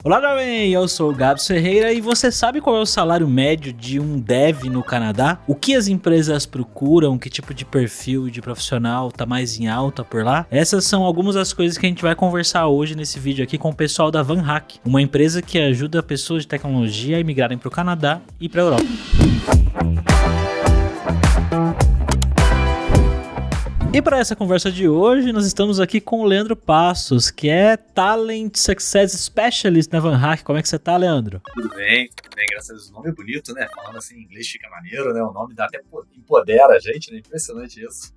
Olá, jovem! Eu sou o Gabs Ferreira e você sabe qual é o salário médio de um dev no Canadá? O que as empresas procuram? Que tipo de perfil de profissional tá mais em alta por lá? Essas são algumas das coisas que a gente vai conversar hoje nesse vídeo aqui com o pessoal da VanHack, uma empresa que ajuda pessoas de tecnologia a migrarem para o Canadá e para a Europa. E para essa conversa de hoje, nós estamos aqui com o Leandro Passos, que é Talent Success Specialist na VanHack. Como é que você tá, Leandro? Tudo bem, graças a Deus. O nome é bonito, né? Falando assim em inglês fica maneiro, né? O nome dá até empodera a gente, né? Impressionante isso.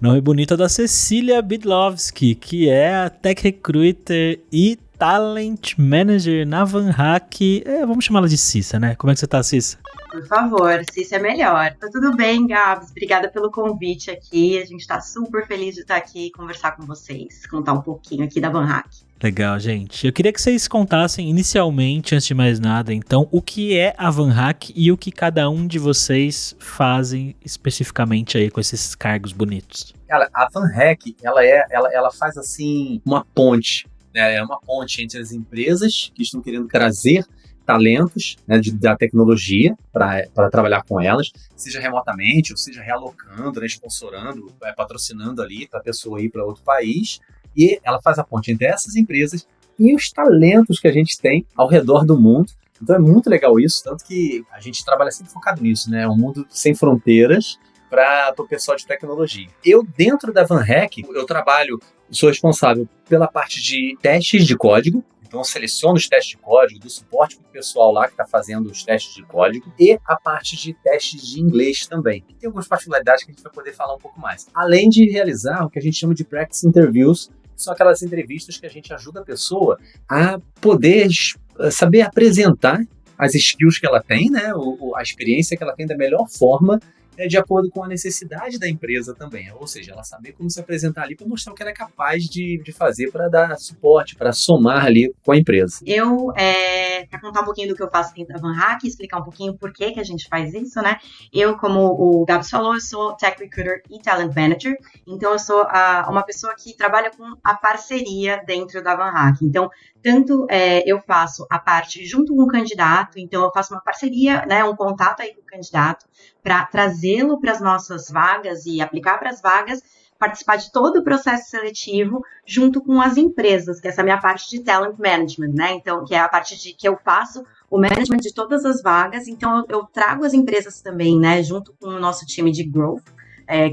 Nome bonito é da Cecília Bidlovski, que é a Tech Recruiter e Talent Manager na VanHack. Vamos chamá-la de Cissa, né? Como é que você tá, Cissa? Por favor, Cissa é melhor. Tá tudo bem, Gabs? Obrigada pelo convite aqui. A gente tá super feliz de estar aqui e conversar com vocês, contar um pouquinho aqui da VanHack. Legal, gente. Eu queria que vocês contassem inicialmente, antes de mais nada, então, o que é a VanHack e o que cada um de vocês fazem especificamente aí com esses cargos bonitos. Cara, a VanHack, ela faz assim uma ponte, né? É uma ponte entre as empresas que estão querendo trazer talentos, né, da tecnologia para trabalhar com elas, seja remotamente, ou seja realocando, né, sponsorando, patrocinando ali para a pessoa ir para outro país, e ela faz a ponte entre essas empresas e os talentos que a gente tem ao redor do mundo. Então é muito legal isso, tanto que a gente trabalha sempre focado nisso, né, um mundo sem fronteiras para o pessoal de tecnologia. Eu, dentro da VanHack, sou responsável pela parte de testes de código. Então, eu seleciono os testes de código, dou suporte para o pessoal lá que está fazendo os testes de código e a parte de testes de inglês também. E tem algumas particularidades que a gente vai poder falar um pouco mais. Além de realizar o que a gente chama de practice interviews, que são aquelas entrevistas que a gente ajuda a pessoa a poder saber apresentar as skills que ela tem, né, a experiência que ela tem da melhor forma, de acordo com a necessidade da empresa também. Ou seja, ela saber como se apresentar ali para mostrar o que ela é capaz de fazer para dar suporte, para somar ali com a empresa. Eu, para contar um pouquinho do que eu faço dentro da VanHack, explicar um pouquinho por que a gente faz isso, né? Eu, como o Gabs falou, eu sou Tech Recruiter e Talent Manager, então eu sou uma pessoa que trabalha com a parceria dentro da VanHack. Então, tanto eu faço a parte junto com o candidato, então eu faço uma parceria, né, um contato aí com o candidato, para trazê-lo para as nossas vagas e aplicar para as vagas, participar de todo o processo seletivo junto com as empresas, que essa é a minha parte de talent management, né? Então, que é a parte de que eu faço o management de todas as vagas, então eu trago as empresas também, né, junto com o nosso time de growth,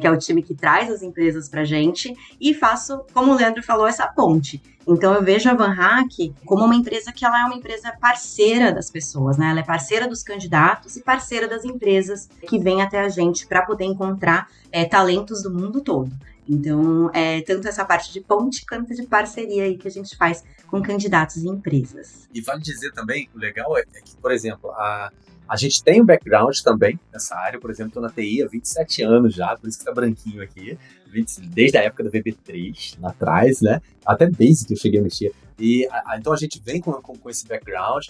que é o time que traz as empresas pra gente, e faço, como o Leandro falou, essa ponte. Então, eu vejo a VanHack como uma empresa que ela é uma empresa parceira das pessoas, né? Ela é parceira dos candidatos e parceira das empresas que vêm até a gente para poder encontrar talentos do mundo todo. Então, tanto essa parte de ponte quanto de parceria aí que a gente faz com candidatos e empresas. E vale dizer também, o legal é que, por exemplo, a gente tem um background também nessa área. Por exemplo, estou na TI há 27 anos já, por isso que está branquinho aqui, desde a época do VB3, lá atrás, né? Até Basic eu cheguei a mexer. E então a gente vem com esse background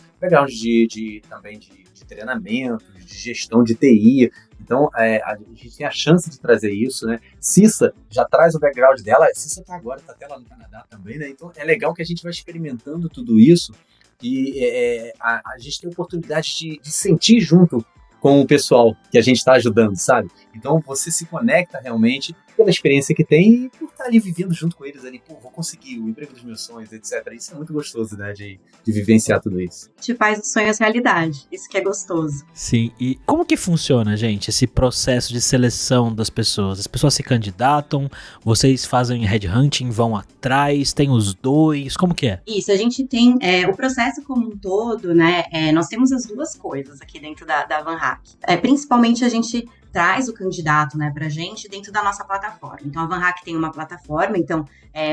também de treinamento, de gestão de TI. Então a gente tem a chance de trazer isso, né? Cissa já traz o background dela. Cissa está até lá no Canadá também, né? Então é legal que a gente vai experimentando tudo isso e a gente tem a oportunidade de sentir junto com o pessoal que a gente está ajudando, sabe? Então você se conecta realmente pela experiência que tem e por estar ali vivendo junto com eles ali, vou conseguir o emprego dos meus sonhos, etc. Isso é muito gostoso, né, de vivenciar tudo isso. Te faz os sonhos realidade, isso que é gostoso. Sim, e como que funciona, gente, esse processo de seleção das pessoas? As pessoas se candidatam, vocês fazem headhunting, vão atrás, tem os dois, como que é? Isso, a gente tem o processo como um todo, né, nós temos as duas coisas aqui dentro da VanHack. Principalmente a gente traz o candidato, né, pra gente dentro da nossa plataforma. Então, a VanHack tem uma plataforma, então,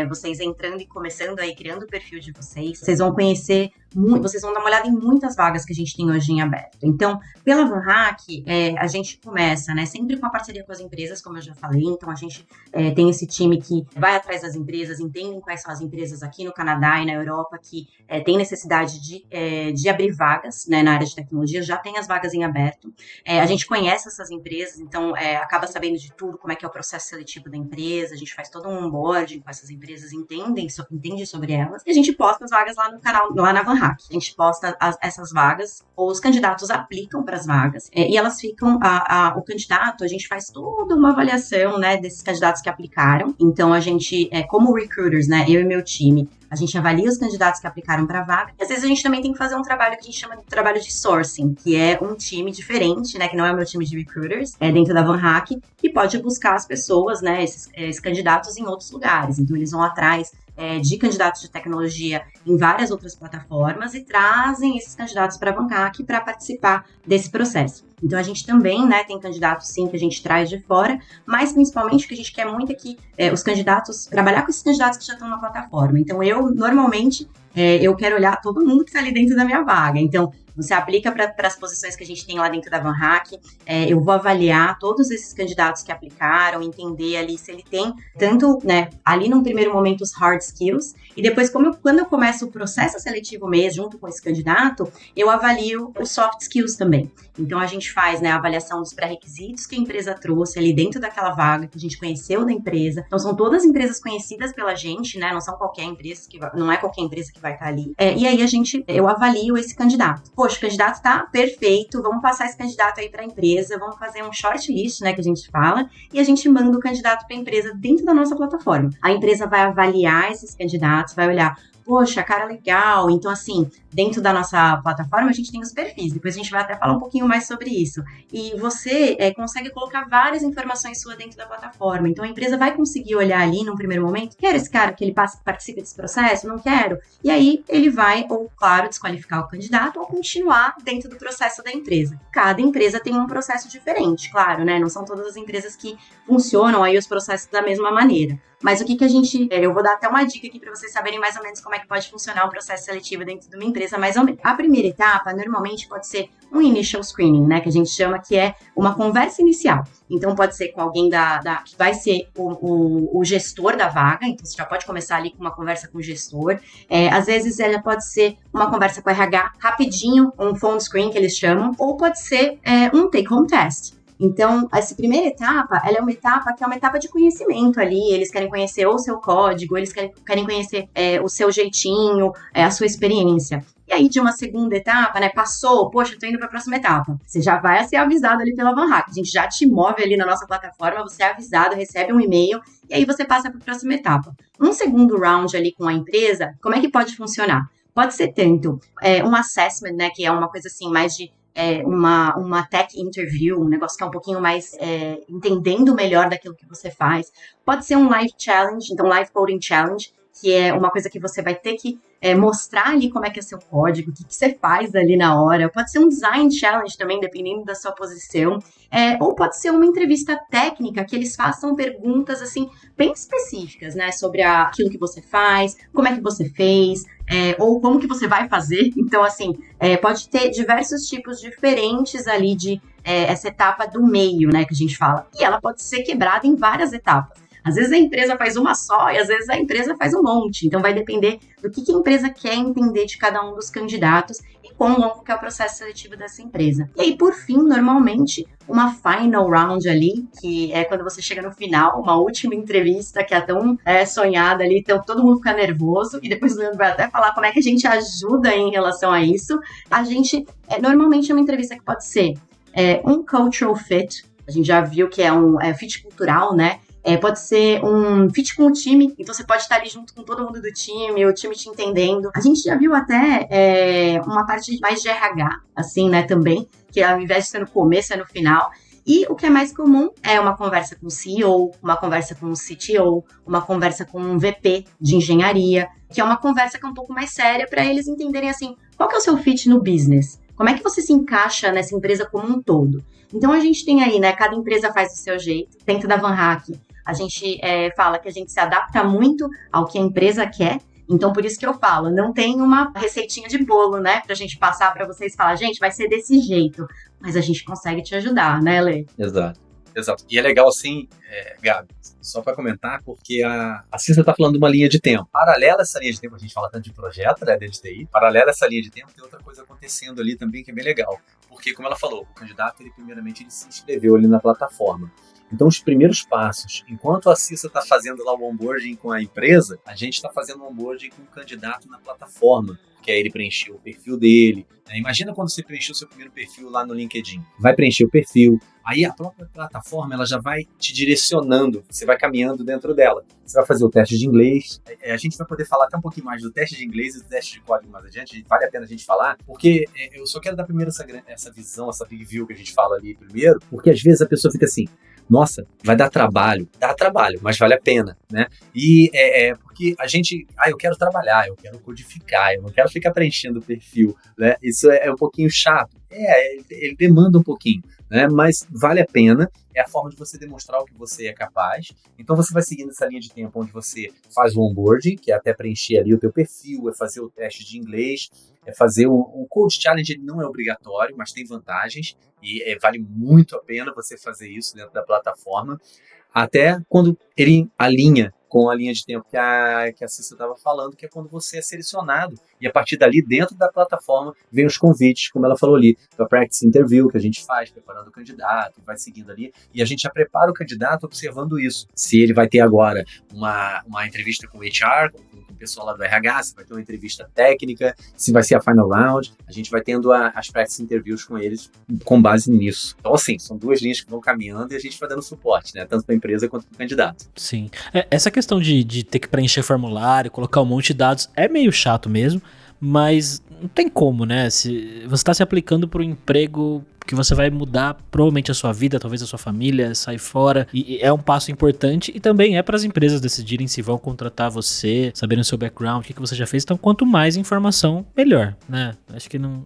vocês entrando e começando aí, criando o perfil de vocês vão conhecer vocês vão dar uma olhada em muitas vagas que a gente tem hoje em aberto. Então, pela VanHack, a gente começa, né, sempre com a parceria com as empresas, como eu já falei. Então, a gente tem esse time que vai atrás das empresas, entendem quais são as empresas aqui no Canadá e na Europa que tem necessidade de abrir vagas, né, na área de tecnologia, já tem as vagas em aberto. A gente conhece essas empresas, empresas, então acaba sabendo de tudo, como é que é o processo seletivo da empresa, a gente faz todo um onboarding com essas empresas, entende sobre elas, e a gente posta as vagas lá no canal, lá na VanHack. A gente posta essas vagas, os candidatos aplicam para as vagas, e elas ficam, o candidato, a gente faz toda uma avaliação, né, desses candidatos que aplicaram. Então a gente, como recruiters, né, eu e meu time, a gente avalia os candidatos que aplicaram para a vaga. E às vezes a gente também tem que fazer um trabalho que a gente chama de trabalho de sourcing, que é um time diferente, né, que não é o meu time de recruiters, dentro da VanHack, que pode buscar as pessoas, né, esses candidatos em outros lugares. Então eles vão atrás de candidatos de tecnologia em várias outras plataformas e trazem esses candidatos para a VanHack para participar desse processo. Então, a gente também, né, tem candidatos, sim, que a gente traz de fora, mas principalmente o que a gente quer muito é que os candidatos, trabalhar com esses candidatos que já estão na plataforma. Então, eu, normalmente, eu quero olhar todo mundo que está ali dentro da minha vaga. Então, você aplica para as posições que a gente tem lá dentro da VanHack, eu vou avaliar todos esses candidatos que aplicaram, entender ali se ele tem tanto, né, ali num primeiro momento os hard skills, e depois quando eu começo o processo seletivo mesmo, junto com esse candidato, eu avalio os soft skills também. Então a gente faz, né, a avaliação dos pré-requisitos que a empresa trouxe ali dentro daquela vaga, que a gente conheceu da empresa. Então são todas empresas conhecidas pela gente, né, não são qualquer empresa não é qualquer empresa que vai estar ali. E aí eu avalio esse candidato. Poxa, o candidato tá perfeito, vamos passar esse candidato aí para a empresa, vamos fazer um shortlist, né, que a gente fala, e a gente manda o candidato para a empresa dentro da nossa plataforma. A empresa vai avaliar esses candidatos, vai olhar, poxa, cara, legal. Então, assim, dentro da nossa plataforma, a gente tem os perfis. Depois a gente vai até falar um pouquinho mais sobre isso. E você consegue colocar várias informações suas dentro da plataforma. Então, a empresa vai conseguir olhar ali, num primeiro momento, quero esse cara que ele participe desse processo? Não quero. E aí, ele vai, ou, claro, desqualificar o candidato ou continuar dentro do processo da empresa. Cada empresa tem um processo diferente, claro, né? Não são todas as empresas que funcionam aí os processos da mesma maneira. Mas o que a gente... eu vou dar até uma dica aqui para vocês saberem mais ou menos como é que pode funcionar o processo seletivo dentro de uma empresa, mais ou menos. A primeira etapa, normalmente, pode ser um initial screening, né? Que a gente chama que é uma conversa inicial. Então, pode ser com alguém que vai ser o gestor da vaga. Então, você já pode começar ali com uma conversa com o gestor. Às vezes, ela pode ser uma conversa com o RH rapidinho, um phone screen, que eles chamam. Ou pode ser um take-home test. Então, essa primeira etapa, ela é uma etapa que é uma etapa de conhecimento ali. Eles querem conhecer o seu código, eles querem conhecer o seu jeitinho, a sua experiência. E aí, de uma segunda etapa, né, passou, poxa, eu tô indo para a próxima etapa. Você já vai ser avisado ali pela VanHack. A gente já te move ali na nossa plataforma, você é avisado, recebe um e-mail, e aí você passa para a próxima etapa. Um segundo round ali com a empresa, como é que pode funcionar? Pode ser tanto um assessment, né, que é uma coisa assim, mais de uma tech interview, um negócio que é um pouquinho mais entendendo melhor daquilo que você faz. Pode ser um live challenge, então live coding challenge, que é uma coisa que você vai ter que mostrar ali como é que é seu código, o que você faz ali na hora. Pode ser um design challenge também, dependendo da sua posição. Ou pode ser uma entrevista técnica, que eles façam perguntas, assim, bem específicas, né? Sobre aquilo que você faz, como é que você fez, ou como que você vai fazer. Então, assim, pode ter diversos tipos diferentes ali de essa etapa do meio, né? Que a gente fala. E ela pode ser quebrada em várias etapas. Às vezes a empresa faz uma só e às vezes a empresa faz um monte. Então vai depender do que a empresa quer entender de cada um dos candidatos e quão longo que é o processo seletivo dessa empresa. E aí, por fim, normalmente, uma final round ali, que é quando você chega no final, uma última entrevista que é tão sonhada ali, então todo mundo fica nervoso, e depois o Leandro vai até falar como é que a gente ajuda em relação a isso. A gente, normalmente é uma entrevista que pode ser um cultural fit, a gente já viu que é um fit cultural, né? Pode ser um fit com o time, então você pode estar ali junto com todo mundo do time, o time te entendendo. A gente já viu até uma parte mais de RH, assim, né, também, que ao invés de ser no começo, é no final. E o que é mais comum é uma conversa com o CEO, uma conversa com o CTO, uma conversa com um VP de engenharia, que é uma conversa que é um pouco mais séria para eles entenderem, assim, qual que é o seu fit no business? Como é que você se encaixa nessa empresa como um todo? Então, a gente tem aí, né, cada empresa faz do seu jeito. Dentro da VanHack, a gente fala que a gente se adapta muito ao que a empresa quer. Então, por isso que eu falo, não tem uma receitinha de bolo, né, pra gente passar pra vocês e falar, gente, vai ser desse jeito. Mas a gente consegue te ajudar, né, Lê? Exato. Exato. E é legal assim, Gabi, só para comentar, porque a Cissa está falando de uma linha de tempo. Paralela a essa linha de tempo, a gente fala tanto de projeto, né, dentro de TI, paralela a essa linha de tempo, tem outra coisa acontecendo ali também que é bem legal. Porque, como ela falou, o candidato, primeiramente, ele se inscreveu ali na plataforma. Então, os primeiros passos, enquanto a Cissa está fazendo lá o onboarding com a empresa, a gente está fazendo o onboarding com o candidato na plataforma, que aí ele preencheu o perfil dele. Imagina quando você preencheu o seu primeiro perfil lá no LinkedIn. Vai preencher o perfil, aí a própria plataforma ela já vai te direcionando, você vai caminhando dentro dela. Você vai fazer o teste de inglês, a gente vai poder falar até um pouquinho mais do teste de inglês e do teste de código mais adiante, vale a pena a gente falar, porque eu só quero dar primeiro essa visão, essa big view que a gente fala ali primeiro, porque às vezes a pessoa fica assim, nossa, vai dar trabalho. Dá trabalho, mas vale a pena, né? E porque a gente, eu quero trabalhar, eu quero codificar, eu não quero ficar preenchendo o perfil, né? Isso é um pouquinho chato. Ele demanda um pouquinho, né? Mas vale a pena, é a forma de você demonstrar o que você é capaz. Então você vai seguindo essa linha de tempo onde você faz o onboarding, que é até preencher ali o teu perfil, é fazer o teste de inglês, é fazer o Code Challenge, ele não é obrigatório, mas tem vantagens e vale muito a pena você fazer isso dentro da plataforma, até quando ele alinha com a linha de tempo que a Cissa estava falando, que é quando você é selecionado. E a partir dali, dentro da plataforma, vem os convites, como ela falou ali, para a Practice Interview, que a gente faz, preparando o candidato, vai seguindo ali, e a gente já prepara o candidato observando isso. Se ele vai ter agora uma entrevista com o HR, com o pessoal lá do RH, se vai ter uma entrevista técnica, se vai ser a final round, a gente vai tendo as Practice Interviews com eles com base nisso. Então, assim, são duas linhas que vão caminhando e a gente vai dando suporte, né? Tanto para a empresa quanto para o candidato. Sim. Essa questão de ter que preencher formulário, colocar um monte de dados, é meio chato mesmo, mas não tem como, né? Se você está se aplicando para um emprego que você vai mudar provavelmente a sua vida, talvez a sua família, sair fora, e é um passo importante, e também é para as empresas decidirem se vão contratar você, saberem o seu background, o que você já fez, então quanto mais informação, melhor, né? Acho que não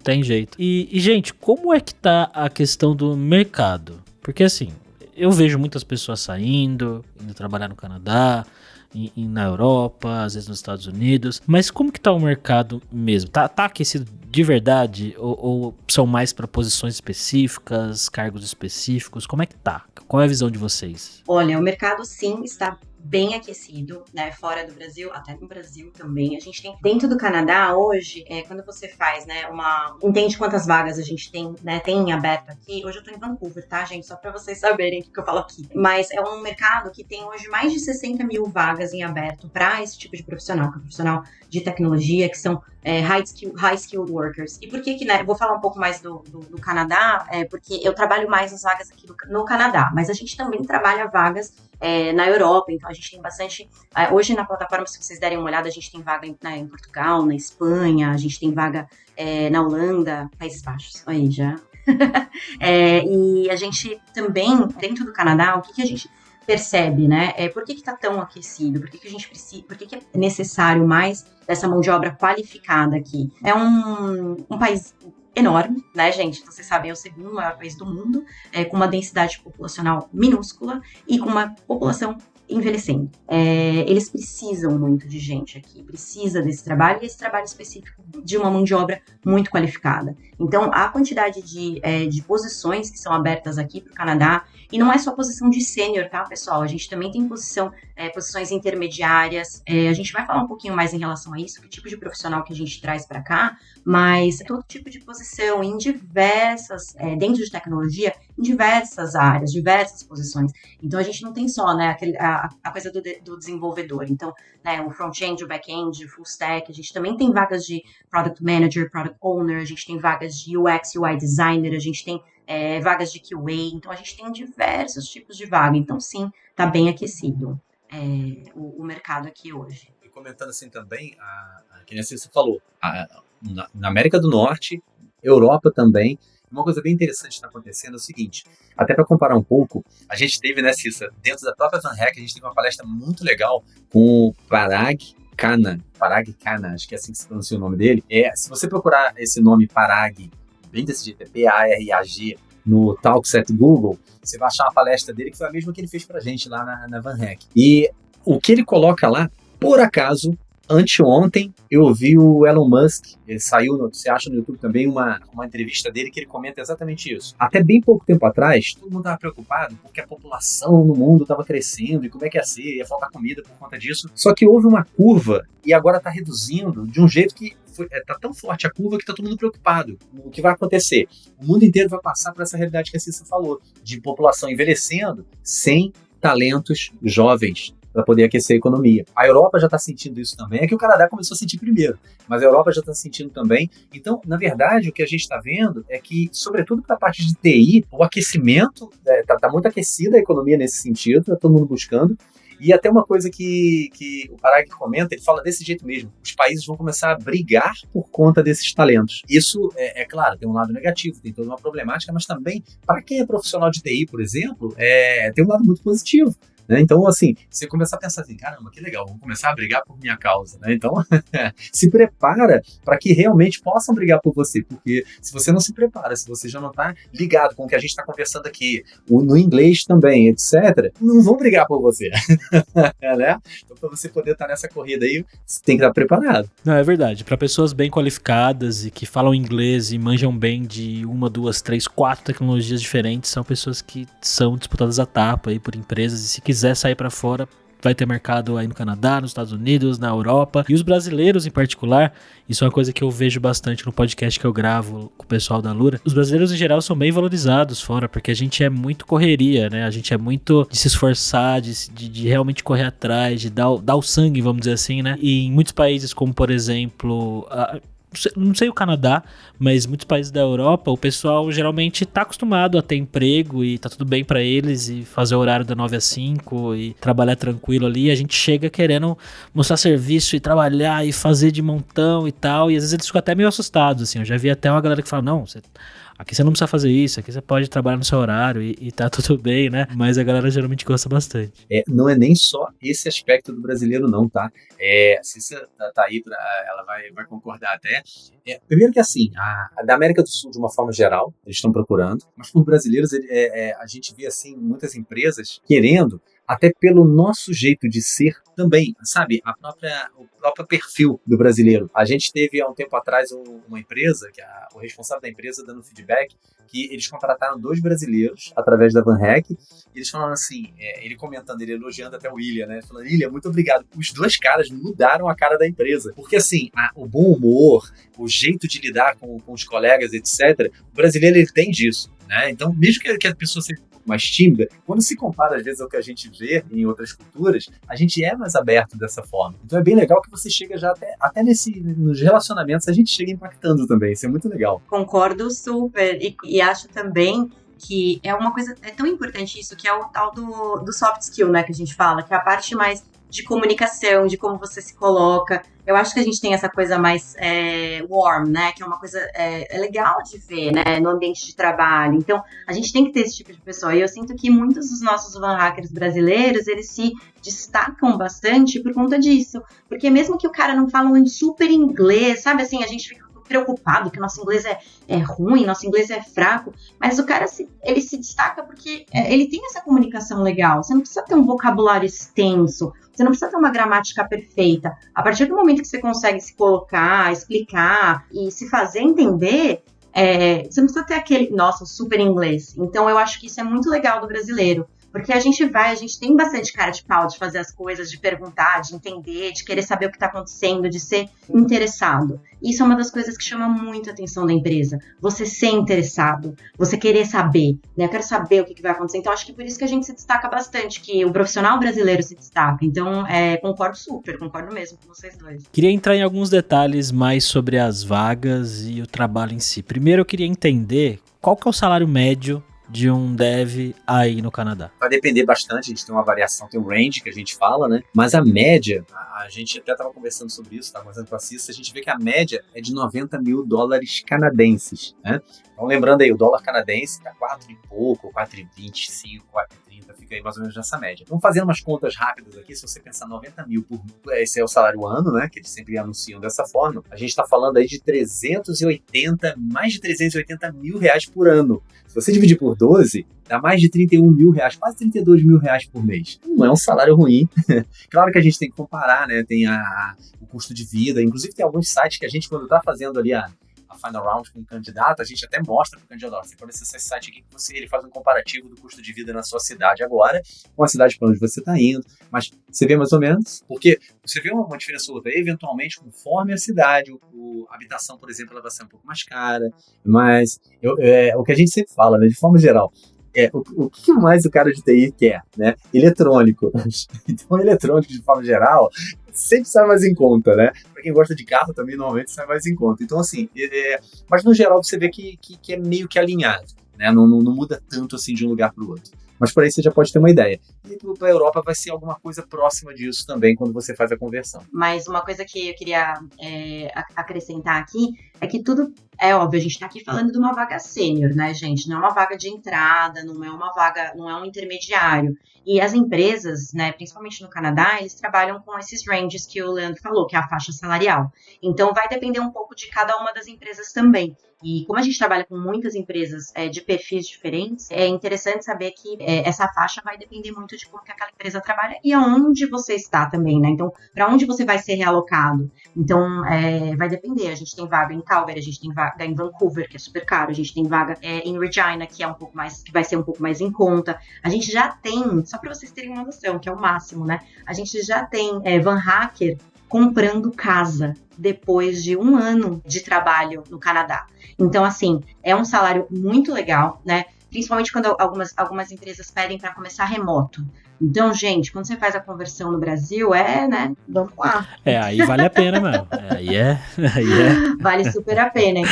tem jeito. E, gente, como é que tá a questão do mercado? Porque assim, eu vejo muitas pessoas saindo, indo trabalhar no Canadá, na Europa, às vezes nos Estados Unidos, mas como que tá o mercado mesmo? Tá aquecido de verdade? Ou são mais para posições específicas, cargos específicos? Como é que tá? Qual é a visão de vocês? Olha, o mercado sim está bem aquecido, né, fora do Brasil, até no Brasil também. A gente tem, dentro do Canadá, hoje, quando você faz, né, entende quantas vagas a gente tem, né, tem em aberto aqui. Hoje eu tô em Vancouver, tá, gente? Só pra vocês saberem o que eu falo aqui. Mas é um mercado que tem hoje mais de 60 mil vagas em aberto para esse tipo de profissional, que é profissional de tecnologia, que são high skilled workers. E por que, né, eu vou falar um pouco mais do Canadá, porque eu trabalho mais nas vagas aqui no Canadá, mas a gente também trabalha vagas na Europa, então a gente tem bastante, hoje na plataforma, se vocês derem uma olhada, a gente tem vaga em Portugal, na Espanha, a gente tem vaga na Holanda, Países Baixos, aí já. E a gente também, dentro do Canadá, o que a gente percebe, né? Por que tá tão aquecido? Por que a gente precisa? Por que é necessário mais dessa mão de obra qualificada aqui? É um país enorme, né, gente? Vocês sabem, é o segundo maior país do mundo, com uma densidade populacional minúscula e com uma população envelhecendo. Eles precisam muito de gente aqui, precisa desse trabalho, e esse trabalho específico de uma mão de obra muito qualificada. Então, a quantidade de posições que são abertas aqui para o Canadá, e não é só posição de sênior, tá, pessoal? A gente também tem posições intermediárias, a gente vai falar um pouquinho mais em relação a isso, que tipo de profissional que a gente traz para cá, mas todo tipo de posição em diversas, dentro de tecnologia, em diversas áreas, diversas posições. Então, a gente não tem só, né, a coisa do desenvolvedor. Então, né, o front-end, o back-end, o full stack, a gente também tem vagas de product manager, product owner, a gente tem vagas de UX, UI designer, a gente tem vagas de QA, então a gente tem diversos tipos de vaga. Então, sim, está bem aquecido o mercado aqui hoje. E comentando assim também, que nem você falou, na América do Norte, Europa também, uma coisa bem interessante que está acontecendo é o seguinte, até para comparar um pouco, a gente teve, né, Cissa, dentro da própria VanHack, a gente teve uma palestra muito legal com o Parag Khanna, acho que é assim que se pronuncia o nome dele. Se você procurar esse nome Parag, bem desse jeito, Parag, no Talks at Google, você vai achar uma palestra dele que foi a mesma que ele fez pra gente lá na VanHack. E o que ele coloca lá, por acaso, Anteontem eu ouvi o Elon Musk, ele saiu, você acha no YouTube também, uma entrevista dele que ele comenta exatamente isso. Até bem pouco tempo atrás, todo mundo estava preocupado porque a população no mundo estava crescendo e como é que ia ser, ia faltar comida por conta disso. Só que houve uma curva e agora está reduzindo de um jeito que está tão forte a curva que está todo mundo preocupado. O que vai acontecer? O mundo inteiro vai passar por essa realidade que a Cissa falou, de população envelhecendo sem talentos jovens para poder aquecer a economia. A Europa já está sentindo isso também, é que o Canadá começou a sentir primeiro, mas a Europa já está sentindo também. Então, na verdade, o que a gente está vendo é que, sobretudo para a parte de TI, o aquecimento, está muito aquecida a economia nesse sentido, está todo mundo buscando. E até uma coisa que o Parag comenta, ele fala desse jeito mesmo, os países vão começar a brigar por conta desses talentos. Isso, claro, tem um lado negativo, tem toda uma problemática, mas também, para quem é profissional de TI, por exemplo, tem um lado muito positivo. Né? Então, assim, você começar a pensar assim, caramba, que legal, vamos começar a brigar por minha causa. Né? Então, se prepara para que realmente possam brigar por você, porque se você não se prepara, se você já não está ligado com o que a gente está conversando aqui, no inglês também, etc., não vão brigar por você. Né? Então, para você poder estar nessa corrida aí, você tem que estar preparado. Não, é verdade. Para pessoas bem qualificadas e que falam inglês e manjam bem de 1, 2, 3, 4 tecnologias diferentes, são pessoas que são disputadas a tapa aí por empresas, e se quiser sair para fora, vai ter mercado aí no Canadá, nos Estados Unidos, na Europa. E os brasileiros em particular, isso é uma coisa que eu vejo bastante no podcast que eu gravo com o pessoal da Lura. Os brasileiros em geral são bem valorizados fora, porque a gente é muito correria, né? A gente é muito de se esforçar, de realmente correr atrás, de dar o sangue, vamos dizer assim, né? E em muitos países, como por exemplo... não sei o Canadá, mas muitos países da Europa, o pessoal geralmente tá acostumado a ter emprego e tá tudo bem pra eles, e fazer o horário da 9 às 5 e trabalhar tranquilo ali. A gente chega querendo mostrar serviço e trabalhar e fazer de montão e tal, e às vezes eles ficam até meio assustados, assim. Eu já vi até uma galera que fala, não, aqui você não precisa fazer isso, aqui você pode trabalhar no seu horário e tá tudo bem, né? Mas a galera geralmente gosta bastante. Não é nem só esse aspecto do brasileiro não, tá? A Cissa tá aí, ela vai concordar até. Primeiro que assim, da América do Sul, de uma forma geral, eles estão procurando, mas por brasileiros, a gente vê assim, muitas empresas querendo, até pelo nosso jeito de ser também, sabe? O próprio perfil do brasileiro. A gente teve há um tempo atrás uma empresa, que o responsável da empresa dando feedback, que eles contrataram 2 brasileiros através da VanHack, e eles falaram assim, ele comentando, ele elogiando até o Ilha, né? Falando, Ilha, muito obrigado. Os 2 caras mudaram a cara da empresa. Porque assim, o bom humor, o jeito de lidar com os colegas, etc., o brasileiro ele tem disso. Né? Então, mesmo que a pessoa seja mais tímida, quando se compara às vezes ao que a gente vê em outras culturas, a gente é mais aberto dessa forma. Então é bem legal que você chega já até nos relacionamentos, a gente chega impactando também, isso é muito legal. Concordo super, e acho também que é uma coisa, é tão importante isso, que é o tal do soft skill, né, que a gente fala, que é a parte mais de comunicação, de como você se coloca. Eu acho que a gente tem essa coisa mais warm, né? Que é uma coisa legal de ver, né? No ambiente de trabalho. Então, a gente tem que ter esse tipo de pessoa. E eu sinto que muitos dos nossos VanHackers brasileiros, eles se destacam bastante por conta disso. Porque mesmo que o cara não fala um super inglês, sabe assim, a gente fica preocupado que nosso inglês é ruim, nosso inglês é fraco, mas o cara ele se destaca porque ele tem essa comunicação legal. Você não precisa ter um vocabulário extenso, você não precisa ter uma gramática perfeita. A partir do momento que você consegue se colocar, explicar e se fazer entender, você não precisa ter aquele, nossa, super inglês. Então eu acho que isso é muito legal do brasileiro. Porque a gente tem bastante cara de pau de fazer as coisas, de perguntar, de entender, de querer saber o que está acontecendo, de ser interessado. Isso é uma das coisas que chama muito a atenção da empresa. Você ser interessado, você querer saber, né? Eu quero saber o que vai acontecer. Então, acho que por isso que a gente se destaca bastante, que o profissional brasileiro se destaca. Então, concordo mesmo com vocês dois. Queria entrar em alguns detalhes mais sobre as vagas e o trabalho em si. Primeiro, eu queria entender qual que é o salário médio de um dev aí no Canadá. Vai depender bastante, a gente tem uma variação, tem um range que a gente fala, né? Mas a média, a gente até estava conversando sobre isso, estava conversando com a Cissa, a gente vê que a média é de $90 mil canadenses, né? Então lembrando aí, o dólar canadense está 4 e pouco, 4,25, 4,30, Então fica aí mais ou menos nessa média. Vamos fazendo umas contas rápidas aqui, se você pensar 90 mil esse é o salário ano, né, que eles sempre anunciam dessa forma, a gente está falando aí de mais de 380 mil reais por ano. Se você dividir por 12, dá mais de 31 mil reais, quase 32 mil reais por mês. Não é um salário ruim. Claro que a gente tem que comparar, né, tem o custo de vida, inclusive tem alguns sites que a gente, quando está fazendo ali a final round com um candidato, a gente até mostra para o candidato, você pode acessar esse site aqui que ele faz um comparativo do custo de vida na sua cidade agora, com a cidade para onde você está indo, mas você vê mais ou menos, porque você vê uma diferença ou outra, eventualmente, conforme a cidade, a habitação, por exemplo, ela vai ser um pouco mais cara, mas o que a gente sempre fala, né, de forma geral, o que mais o cara de TI quer, né? Eletrônico. Então, eletrônico, de forma geral, sempre sai mais em conta, né? Pra quem gosta de carro também, normalmente sai mais em conta. Então, assim, mas no geral você vê que é meio que alinhado, né? Não muda tanto assim de um lugar para o outro. Mas por aí você já pode ter uma ideia. E para a Europa vai ser alguma coisa próxima disso também quando você faz a conversão. Mas uma coisa que eu queria acrescentar aqui é que tudo é óbvio, a gente está aqui falando de uma vaga sênior, né, gente? Não é uma vaga de entrada, não é uma vaga, não é um intermediário. E as empresas, né, principalmente no Canadá, eles trabalham com esses ranges que o Leandro falou, que é a faixa salarial. Então vai depender um pouco de cada uma das empresas também. E como a gente trabalha com muitas empresas de perfis diferentes, é interessante saber que essa faixa vai depender muito de como que aquela empresa trabalha e aonde você está também, né? Então, para onde você vai ser realocado? Então, vai depender. A gente tem vaga em Calgary, a gente tem vaga em Vancouver, que é super caro, a gente tem vaga em Regina, que é um pouco mais, que vai ser um pouco mais em conta. A gente já tem, só para vocês terem uma noção, que é o máximo, né? A gente já tem Van Hacker comprando casa depois de 1 ano de trabalho no Canadá. Então, assim, é um salário muito legal, né? Principalmente quando algumas empresas pedem para começar remoto. Então, gente, quando você faz a conversão no Brasil, né? Vamos lá. Aí vale a pena mesmo. Aí é. Vale super a pena, hein?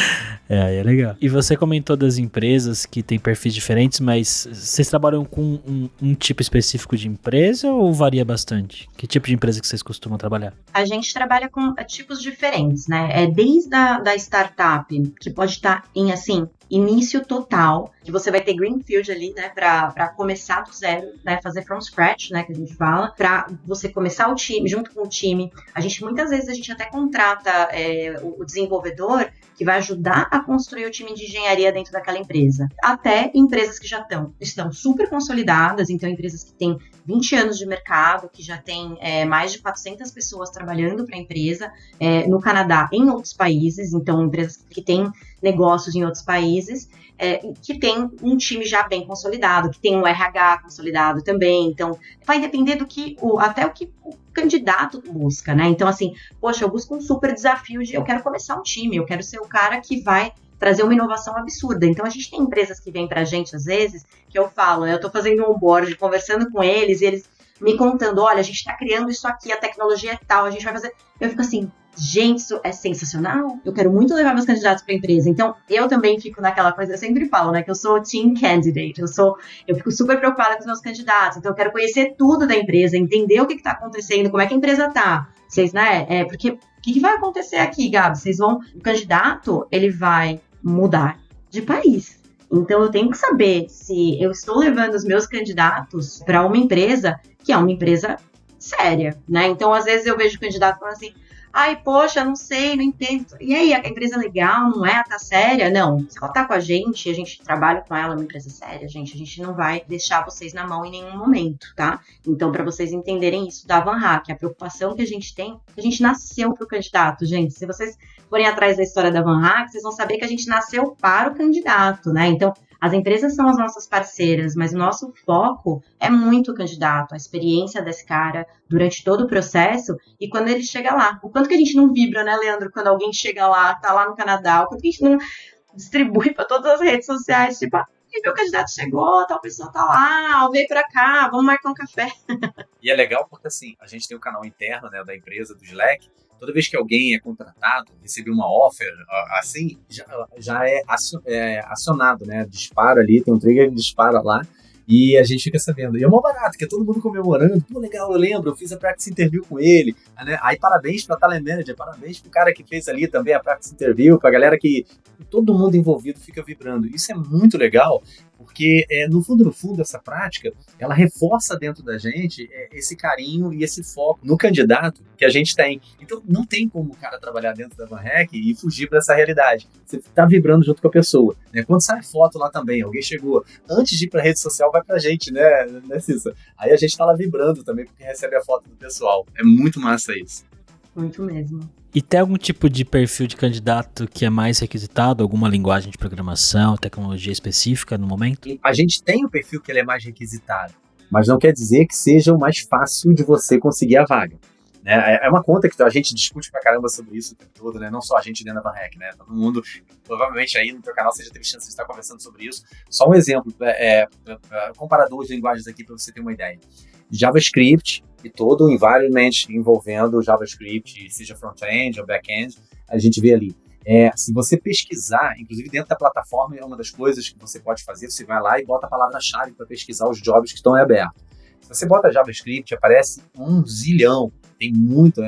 Aí é legal. E você comentou das empresas que têm perfis diferentes, mas vocês trabalham com um tipo específico de empresa ou varia bastante? Que tipo de empresa que vocês costumam trabalhar? A gente trabalha com tipos diferentes, né? Desde a startup, que pode estar em, assim, início total, que você vai ter greenfield ali, né, para começar do zero, né, fazer from scratch, né, que a gente fala, para você começar o time, junto com o time. Muitas vezes a gente até contrata o desenvolvedor que vai ajudar a construir o time de engenharia dentro daquela empresa. Até empresas que já estão super consolidadas, então empresas que têm 20 anos de mercado, que já tem mais de 400 pessoas trabalhando para a empresa, no Canadá, em outros países, então empresas que têm negócios em outros países, que tem um time já bem consolidado, que tem um RH consolidado também. Então, vai depender até o que o candidato busca, né? Então, assim, poxa, eu busco um super desafio eu quero começar um time, eu quero ser o cara que vai trazer uma inovação absurda. Então, a gente tem empresas que vêm pra gente, às vezes, que eu falo, eu tô fazendo um onboard, conversando com eles, e eles me contando, olha, a gente tá criando isso aqui, a tecnologia é tal, a gente vai fazer... Eu fico assim, gente, isso é sensacional, eu quero muito levar meus candidatos pra empresa. Então, eu também fico naquela coisa, eu sempre falo, né, que eu sou team candidate, eu fico super preocupada com os meus candidatos, então eu quero conhecer tudo da empresa, entender o que tá acontecendo, como é que a empresa tá. Vocês, né, porque o que vai acontecer aqui, Gabi? O candidato, ele vai mudar de país. Então, eu tenho que saber se eu estou levando os meus candidatos para uma empresa que é uma empresa séria, né? Então, às vezes eu vejo o candidato falando assim, ai, poxa, não sei, não entendo. E aí, a empresa é legal, não é? Tá séria? Não. Se ela tá com a gente trabalha com ela, é uma empresa séria, gente. A gente não vai deixar vocês na mão em nenhum momento, tá? Então, para vocês entenderem isso da Van Hack, a preocupação que a gente tem, a gente nasceu pro candidato, gente. Se vocês forem atrás da história da Van Hack, vocês vão saber que a gente nasceu para o candidato, né? Então, as empresas são as nossas parceiras, mas o nosso foco é muito o candidato, a experiência desse cara durante todo o processo e quando ele chega lá. O quanto que a gente não vibra, né, Leandro, quando alguém chega lá, tá lá no Canadá, o quanto que a gente não distribui para todas as redes sociais, tipo, meu candidato chegou, tal pessoa tá lá, veio pra cá, vamos marcar um café. E é legal porque, assim, a gente tem o canal interno, né, da empresa, do Slack. Toda vez que alguém é contratado, recebe uma offer, assim, já é acionado, né? Dispara ali, tem um trigger que dispara lá e a gente fica sabendo. E é mó barato, que é todo mundo comemorando. Pô, legal, eu lembro, eu fiz a practice interview com ele. Né? Aí parabéns pra talent manager, parabéns pro cara que fez ali também a practice interview, pra galera que todo mundo envolvido fica vibrando. Isso é muito legal, porque no fundo, essa prática, ela reforça dentro da gente esse carinho e esse foco no candidato que a gente tem. Então, não tem como o cara trabalhar dentro da VanHack e fugir para essa realidade. Você está vibrando junto com a pessoa. Né? Quando sai foto lá também, alguém chegou, antes de ir para a rede social, vai para a gente, né, Cissa? Aí a gente está lá vibrando também, porque recebe a foto do pessoal. É muito massa isso. Muito mesmo. E tem algum tipo de perfil de candidato que é mais requisitado? Alguma linguagem de programação, tecnologia específica no momento? A gente tem o perfil que ele é mais requisitado, mas não quer dizer que seja o mais fácil de você conseguir a vaga. Né? É uma conta que a gente discute pra caramba sobre isso o tempo todo, né? Não só a gente dentro da VanHack, né? Todo mundo, provavelmente aí no teu canal você já teve chance de estar conversando sobre isso. Só um exemplo, comparador de linguagens aqui para você ter uma ideia. JavaScript e todo o environment envolvendo JavaScript, seja front-end ou back-end, a gente vê ali. Se você pesquisar, inclusive dentro da plataforma, é uma das coisas que você pode fazer, você vai lá e bota a palavra-chave para pesquisar os jobs que estão abertos. Se você bota JavaScript, aparece 1 zilhão, tem muito.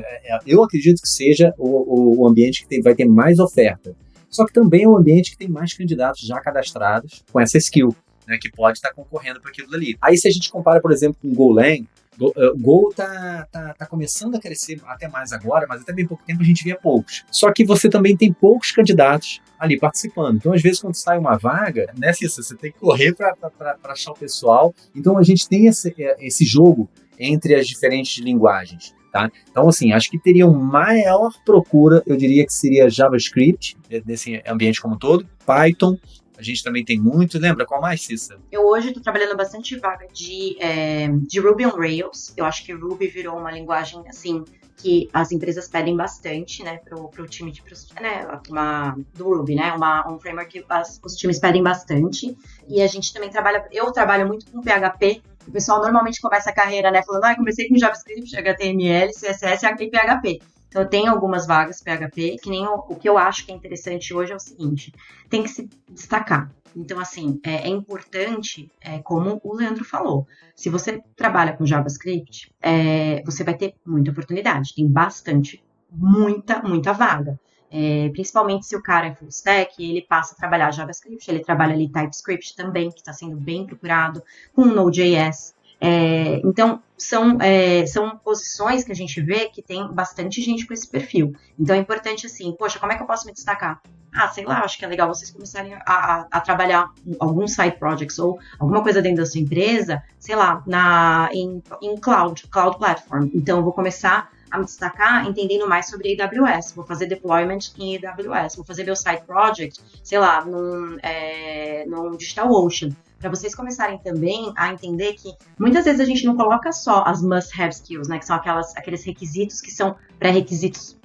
Eu acredito que seja o ambiente que vai ter mais oferta. Só que também é um ambiente que tem mais candidatos já cadastrados com essa skill, né, que pode estar concorrendo para aquilo dali. Aí se a gente compara, por exemplo, com o Golang, o Go tá começando a crescer até mais agora, mas até bem pouco tempo a gente via poucos. Só que você também tem poucos candidatos ali participando. Então, às vezes, quando sai uma vaga, né, Cissa, você tem que correr para achar o pessoal. Então, a gente tem esse jogo entre as diferentes linguagens. Tá? Então, assim, acho que teria uma maior procura, eu diria que seria JavaScript, nesse ambiente como um todo, Python. A gente também tem muito. Lembra qual mais, Cissa? Eu hoje estou trabalhando bastante vaga de Ruby on Rails. Eu acho que Ruby virou uma linguagem, assim, que as empresas pedem bastante, né, pro time do Ruby, né, um framework que os times pedem bastante. E a gente também eu trabalho muito com PHP. O pessoal normalmente começa a carreira, né, falando, comecei com JavaScript, HTML, CSS e PHP. Então, eu tenho algumas vagas PHP, que nem o que eu acho que é interessante hoje é o seguinte, tem que se destacar. Então, assim, é importante, como o Leandro falou, se você trabalha com JavaScript, você vai ter muita oportunidade, tem muita vaga. Principalmente se o cara é full stack, ele passa a trabalhar JavaScript, ele trabalha ali TypeScript também, que está sendo bem procurado, com Node.js. Então, são posições que a gente vê que tem bastante gente com esse perfil. Então, é importante assim, poxa, como é que eu posso me destacar? Sei lá, acho que é legal vocês começarem a trabalhar alguns side projects ou alguma coisa dentro da sua empresa, sei lá, em cloud platform. Então, eu vou começar a me destacar entendendo mais sobre AWS. Vou fazer deployment em AWS. Vou fazer meu side project, sei lá, num DigitalOcean. Para vocês começarem também a entender que muitas vezes a gente não coloca só as must-have skills, né, que são aqueles requisitos que são pré-requisitos,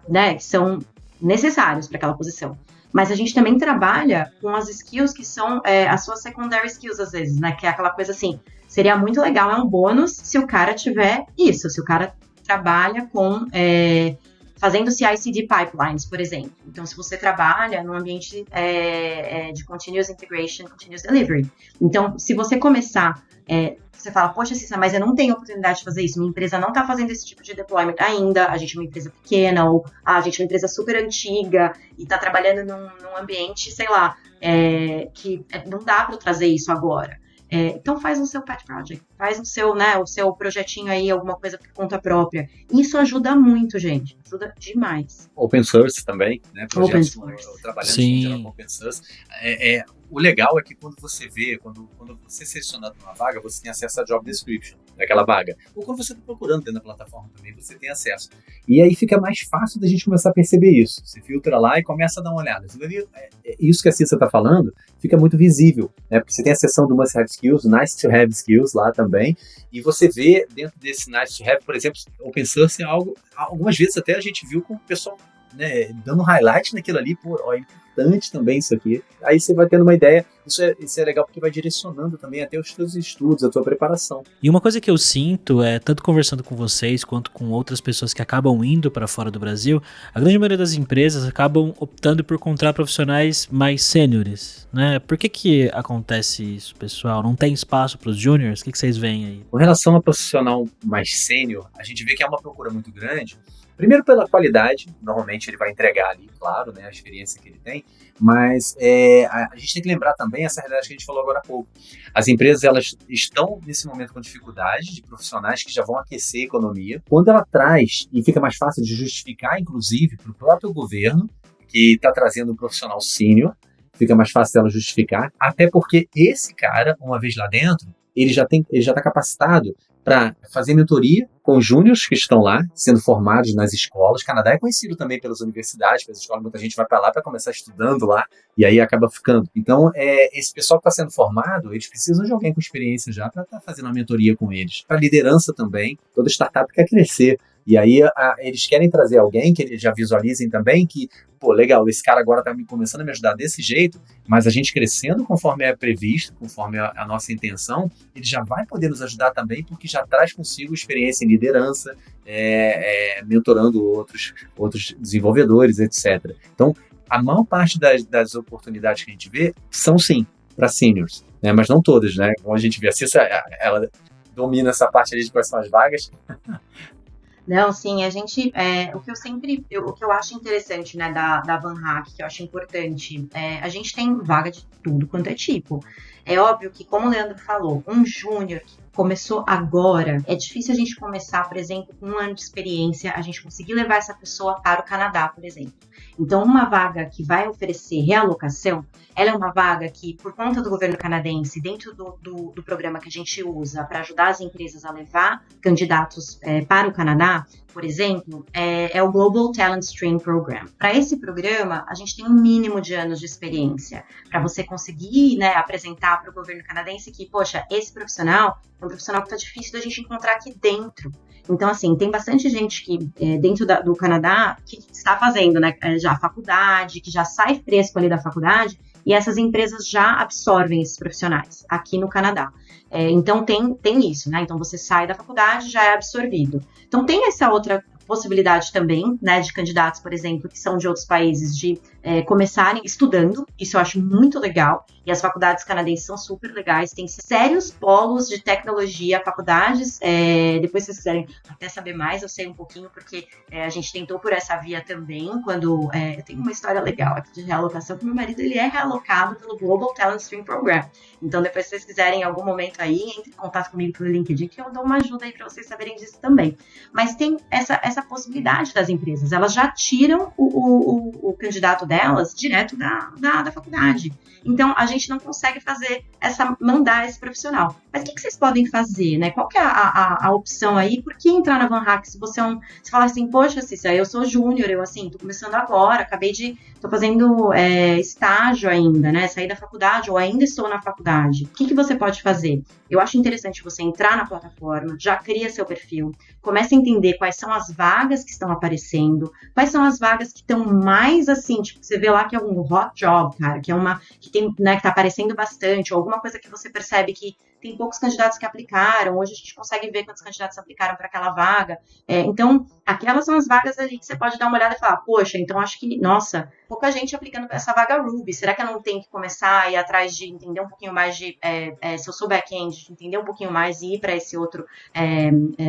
né, que são necessários para aquela posição. Mas a gente também trabalha com as skills que são as suas secondary skills, às vezes, né, que é aquela coisa assim, seria muito legal, é um bônus se o cara tiver isso, se o cara trabalha com fazendo CI/CD pipelines, por exemplo. Então, se você trabalha num ambiente de continuous integration, continuous delivery. Então, se você começar, você fala, poxa, Cissa, mas eu não tenho oportunidade de fazer isso, minha empresa não está fazendo esse tipo de deployment ainda, a gente é uma empresa pequena, ou a gente é uma empresa super antiga e está trabalhando num ambiente, sei lá, que não dá para eu trazer isso agora. Então faz o seu pet project, faz o seu projetinho aí, alguma coisa por conta própria. Isso ajuda muito, gente. Ajuda demais. Open source também, né? Projetos trabalhando com open source. O legal é que quando você vê, quando você é selecionado numa vaga, você tem acesso à job description daquela vaga. Ou quando você está procurando dentro da plataforma também, você tem acesso. E aí fica mais fácil da gente começar a perceber isso. Você filtra lá e começa a dar uma olhada. Isso que a Cissa está falando fica muito visível, né? Porque você tem a seção do must have skills, nice to have skills lá também, e você vê dentro desse nice to have, por exemplo, open source é algo, algumas vezes até a gente viu com o pessoal, né, dando highlight naquilo ali, é importante também isso aqui. Aí você vai tendo uma ideia, isso é legal porque vai direcionando também até os seus estudos, a tua preparação. E uma coisa que eu sinto tanto conversando com vocês quanto com outras pessoas que acabam indo para fora do Brasil, a grande maioria das empresas acabam optando por contratar profissionais mais sêniores, né? Por que acontece isso, pessoal? Não tem espaço para os júniors? O que vocês veem aí? Com relação a profissional mais sênior, a gente vê que é uma procura muito grande, Primeiro pela qualidade, normalmente ele vai entregar ali, claro, né, a experiência que ele tem, mas a gente tem que lembrar também essa realidade que a gente falou agora há pouco. As empresas, elas estão nesse momento com dificuldade de profissionais que já vão aquecer a economia. Quando ela traz, e fica mais fácil de justificar, inclusive, para o próprio governo, que está trazendo um profissional sênior, fica mais fácil dela justificar, até porque esse cara, uma vez lá dentro, ele já está capacitado para fazer mentoria com júniors que estão lá, sendo formados nas escolas. O Canadá é conhecido também pelas universidades, pelas escolas, muita gente vai para lá para começar estudando lá, e aí acaba ficando. Então, esse pessoal que está sendo formado, eles precisam de alguém com experiência já para estar fazendo uma mentoria com eles. Para liderança também, toda startup quer crescer. E aí eles querem trazer alguém que eles já visualizem também que, pô, legal, esse cara agora está começando a me ajudar desse jeito, mas a gente crescendo conforme é previsto, conforme a nossa intenção, ele já vai poder nos ajudar também, porque já traz consigo experiência em liderança, mentorando outros desenvolvedores, etc. Então, a maior parte das oportunidades que a gente vê são, sim, para seniors, né? Mas não todas, né? Como a gente vê, a Cissa, ela domina essa parte ali de quais são as vagas. Não, sim, a gente, o que eu acho interessante, né, da VanHack, que eu acho importante, a gente tem vaga de tudo quanto é tipo. É óbvio que, como o Leandro falou, um júnior que começou agora, é difícil a gente começar, por exemplo, com 1 ano de experiência, a gente conseguir levar essa pessoa para o Canadá, por exemplo. Então, uma vaga que vai oferecer realocação, ela é uma vaga que, por conta do governo canadense, dentro do programa que a gente usa para ajudar as empresas a levar candidatos para o Canadá, por exemplo, é o Global Talent Stream Program. Para esse programa, a gente tem um mínimo de anos de experiência para você conseguir, né, apresentar para o governo canadense que, poxa, esse profissional é um profissional que está difícil da gente encontrar aqui dentro. Então, assim, tem bastante gente que dentro do Canadá que está fazendo, né, já a faculdade, que já sai fresco ali da faculdade, e essas empresas já absorvem esses profissionais aqui no Canadá. Então, tem isso, né? Então, você sai da faculdade, já é absorvido. Então, tem essa outra possibilidade também, né, de candidatos, por exemplo, que são de outros países, de começarem estudando. Isso eu acho muito legal. E as faculdades canadenses são super legais. Tem sérios polos de tecnologia, faculdades. Depois, se vocês quiserem até saber mais, eu sei um pouquinho, porque a gente tentou por essa via também, quando tem uma história legal aqui de realocação, que meu marido ele é realocado pelo Global Talent Stream Program. Então, depois, se vocês quiserem em algum momento aí, entre em contato comigo pelo LinkedIn, que eu dou uma ajuda aí para vocês saberem disso também. Mas tem essa possibilidade das empresas. Elas já tiram o candidato delas direto da faculdade. Então, a gente não consegue mandar esse profissional. Mas o que vocês podem fazer, né? Qual que é a opção aí? Por que entrar na VanHack? Se você fala assim, poxa, Cissa, eu sou júnior, eu assim, tô começando agora, tô fazendo estágio ainda, né? Saí da faculdade ou ainda estou na faculdade. O que você pode fazer? Eu acho interessante você entrar na plataforma, já cria seu perfil, comece a entender quais são as vagas que estão aparecendo, quais são as vagas que estão mais assim, tipo, você vê lá que é um hot job, cara, que é uma que tem, né, que tá aparecendo bastante, ou alguma coisa que você percebe que tem poucos candidatos que aplicaram, hoje a gente consegue ver quantos candidatos aplicaram para aquela vaga. Então, aquelas são as vagas ali que você pode dar uma olhada e falar, poxa, então acho que, nossa, pouca gente aplicando para essa vaga Ruby, será que eu não tenho que começar a ir atrás de entender um pouquinho mais de, se eu sou back-end, de entender um pouquinho mais e ir para esse outro,